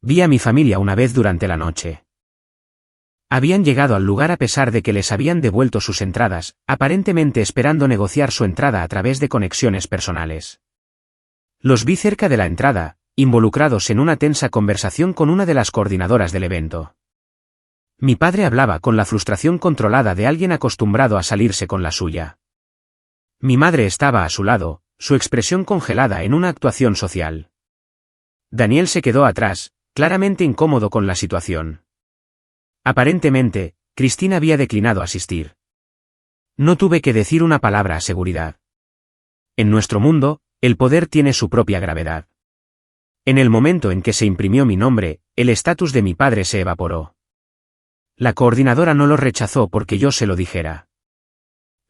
Vi a mi familia una vez durante la noche. Habían llegado al lugar a pesar de que les habían devuelto sus entradas, aparentemente esperando negociar su entrada a través de conexiones personales. Los vi cerca de la entrada, involucrados en una tensa conversación con una de las coordinadoras del evento. Mi padre hablaba con la frustración controlada de alguien acostumbrado a salirse con la suya. Mi madre estaba a su lado, su expresión congelada en una actuación social. Daniel se quedó atrás, claramente incómodo con la situación. Aparentemente, Cristina había declinado asistir. No tuve que decir una palabra a seguridad. En nuestro mundo, el poder tiene su propia gravedad. En el momento en que se imprimió mi nombre, el estatus de mi padre se evaporó. La coordinadora no lo rechazó porque yo se lo dijera.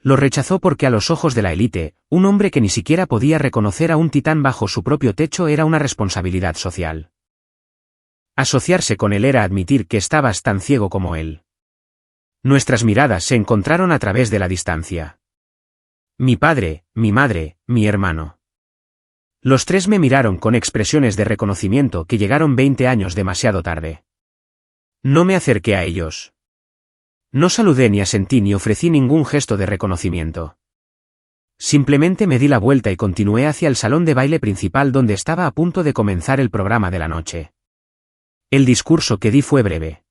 Lo rechazó porque a los ojos de la élite, un hombre que ni siquiera podía reconocer a un titán bajo su propio techo era una responsabilidad social. Asociarse con él era admitir que estabas tan ciego como él. Nuestras miradas se encontraron a través de la distancia. Mi padre, mi madre, mi hermano. Los tres me miraron con expresiones de reconocimiento que llegaron 20 años demasiado tarde. No me acerqué a ellos. No saludé ni asentí ni ofrecí ningún gesto de reconocimiento. Simplemente me di la vuelta y continué hacia el salón de baile principal donde estaba a punto de comenzar el programa de la noche. El discurso que di fue breve.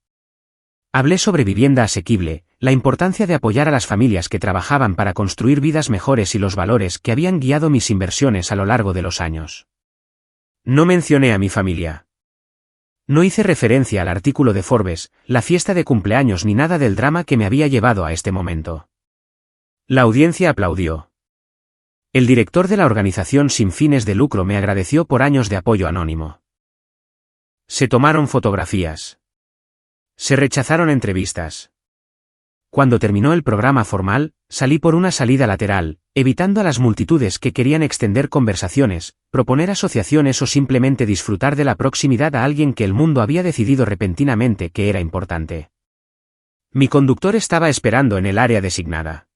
Hablé sobre vivienda asequible, la importancia de apoyar a las familias que trabajaban para construir vidas mejores y los valores que habían guiado mis inversiones a lo largo de los años. No mencioné a mi familia. No hice referencia al artículo de Forbes, la fiesta de cumpleaños ni nada del drama que me había llevado a este momento. La audiencia aplaudió. El director de la organización sin fines de lucro me agradeció por años de apoyo anónimo. Se tomaron fotografías. Se rechazaron entrevistas. Cuando terminó el programa formal, salí por una salida lateral, evitando a las multitudes que querían extender conversaciones, proponer asociaciones o simplemente disfrutar de la proximidad a alguien que el mundo había decidido repentinamente que era importante. Mi conductor estaba esperando en el área designada.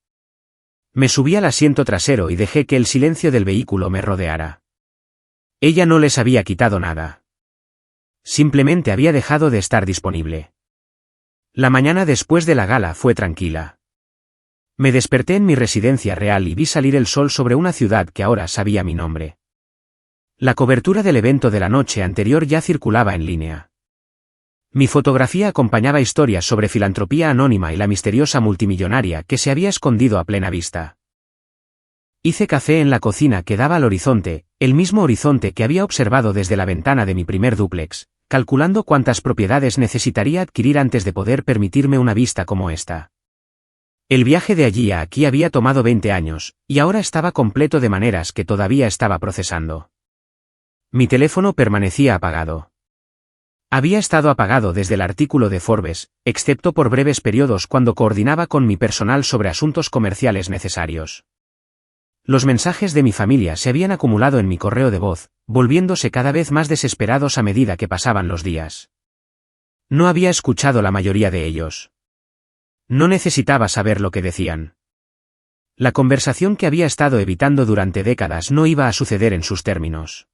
Me subí al asiento trasero y dejé que el silencio del vehículo me rodeara. Ella no les había quitado nada. Simplemente había dejado de estar disponible. La mañana después de la gala fue tranquila. Me desperté en mi residencia real y vi salir el sol sobre una ciudad que ahora sabía mi nombre. La cobertura del evento de la noche anterior ya circulaba en línea. Mi fotografía acompañaba historias sobre filantropía anónima y la misteriosa multimillonaria que se había escondido a plena vista. Hice café en la cocina que daba al horizonte, el mismo horizonte que había observado desde la ventana de mi primer dúplex, calculando cuántas propiedades necesitaría adquirir antes de poder permitirme una vista como esta. El viaje de allí a aquí había tomado 20 años, y ahora estaba completo de maneras que todavía estaba procesando. Mi teléfono permanecía apagado. Había estado apagado desde el artículo de Forbes, excepto por breves periodos cuando coordinaba con mi personal sobre asuntos comerciales necesarios. Los mensajes de mi familia se habían acumulado en mi correo de voz, volviéndose cada vez más desesperados a medida que pasaban los días. No había escuchado la mayoría de ellos. No necesitaba saber lo que decían. La conversación que había estado evitando durante décadas no iba a suceder en sus términos.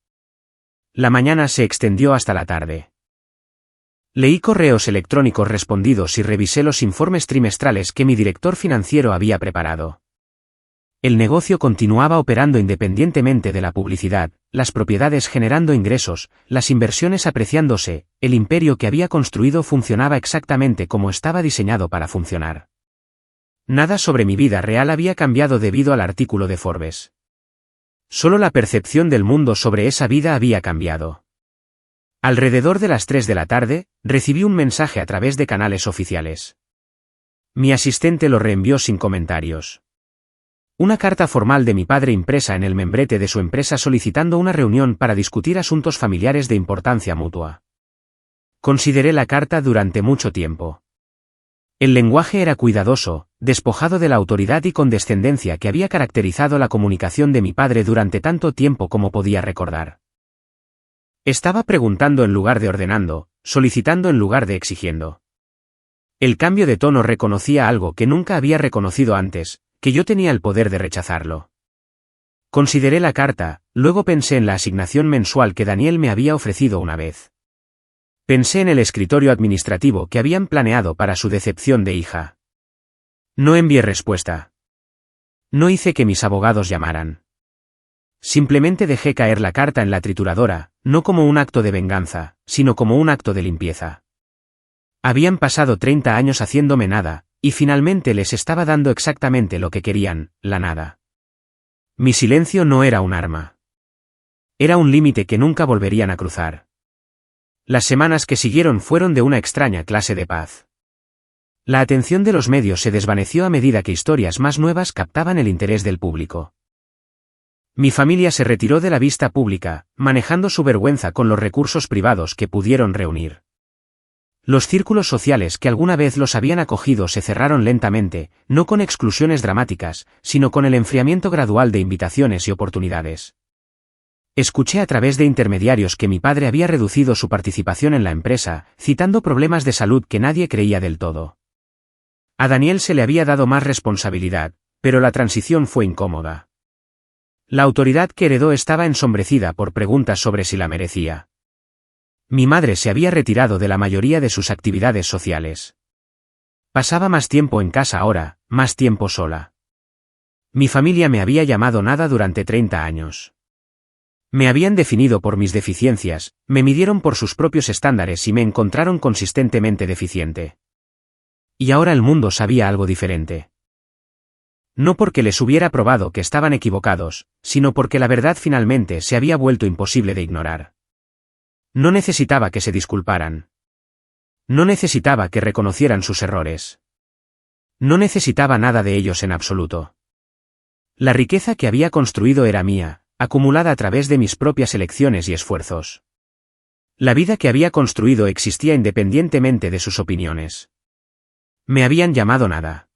La mañana se extendió hasta la tarde. Leí correos electrónicos respondidos y revisé los informes trimestrales que mi director financiero había preparado. El negocio continuaba operando independientemente de la publicidad, las propiedades generando ingresos, las inversiones apreciándose, el imperio que había construido funcionaba exactamente como estaba diseñado para funcionar. Nada sobre mi vida real había cambiado debido al artículo de Forbes. Solo la percepción del mundo sobre esa vida había cambiado. Alrededor de las 3 de la tarde, recibí un mensaje a través de canales oficiales. Mi asistente lo reenvió sin comentarios. Una carta formal de mi padre impresa en el membrete de su empresa solicitando una reunión para discutir asuntos familiares de importancia mutua. Consideré la carta durante mucho tiempo. El lenguaje era cuidadoso, despojado de la autoridad y condescendencia que había caracterizado la comunicación de mi padre durante tanto tiempo como podía recordar. Estaba preguntando en lugar de ordenando, solicitando en lugar de exigiendo. El cambio de tono reconocía algo que nunca había reconocido antes, que yo tenía el poder de rechazarlo. Consideré la carta, luego pensé en la asignación mensual que Daniel me había ofrecido una vez. Pensé en el escritorio administrativo que habían planeado para su decepción de hija. No envié respuesta. No hice que mis abogados llamaran. Simplemente dejé caer la carta en la trituradora, no como un acto de venganza, sino como un acto de limpieza. Habían pasado 30 años haciéndome nada, y finalmente les estaba dando exactamente lo que querían, la nada. Mi silencio no era un arma. Era un límite que nunca volverían a cruzar. Las semanas que siguieron fueron de una extraña clase de paz. La atención de los medios se desvaneció a medida que historias más nuevas captaban el interés del público. Mi familia se retiró de la vista pública, manejando su vergüenza con los recursos privados que pudieron reunir. Los círculos sociales que alguna vez los habían acogido se cerraron lentamente, no con exclusiones dramáticas, sino con el enfriamiento gradual de invitaciones y oportunidades. Escuché a través de intermediarios que mi padre había reducido su participación en la empresa, citando problemas de salud que nadie creía del todo. A Daniel se le había dado más responsabilidad, pero la transición fue incómoda. La autoridad que heredó estaba ensombrecida por preguntas sobre si la merecía. Mi madre se había retirado de la mayoría de sus actividades sociales. Pasaba más tiempo en casa ahora, más tiempo sola. Mi familia me había llamado nada durante 30 años. Me habían definido por mis deficiencias, me midieron por sus propios estándares y me encontraron consistentemente deficiente. Y ahora el mundo sabía algo diferente. No porque les hubiera probado que estaban equivocados, sino porque la verdad finalmente se había vuelto imposible de ignorar. No necesitaba que se disculparan. No necesitaba que reconocieran sus errores. No necesitaba nada de ellos en absoluto. La riqueza que había construido era mía, acumulada a través de mis propias elecciones y esfuerzos. La vida que había construido existía independientemente de sus opiniones. Me habían llamado nada.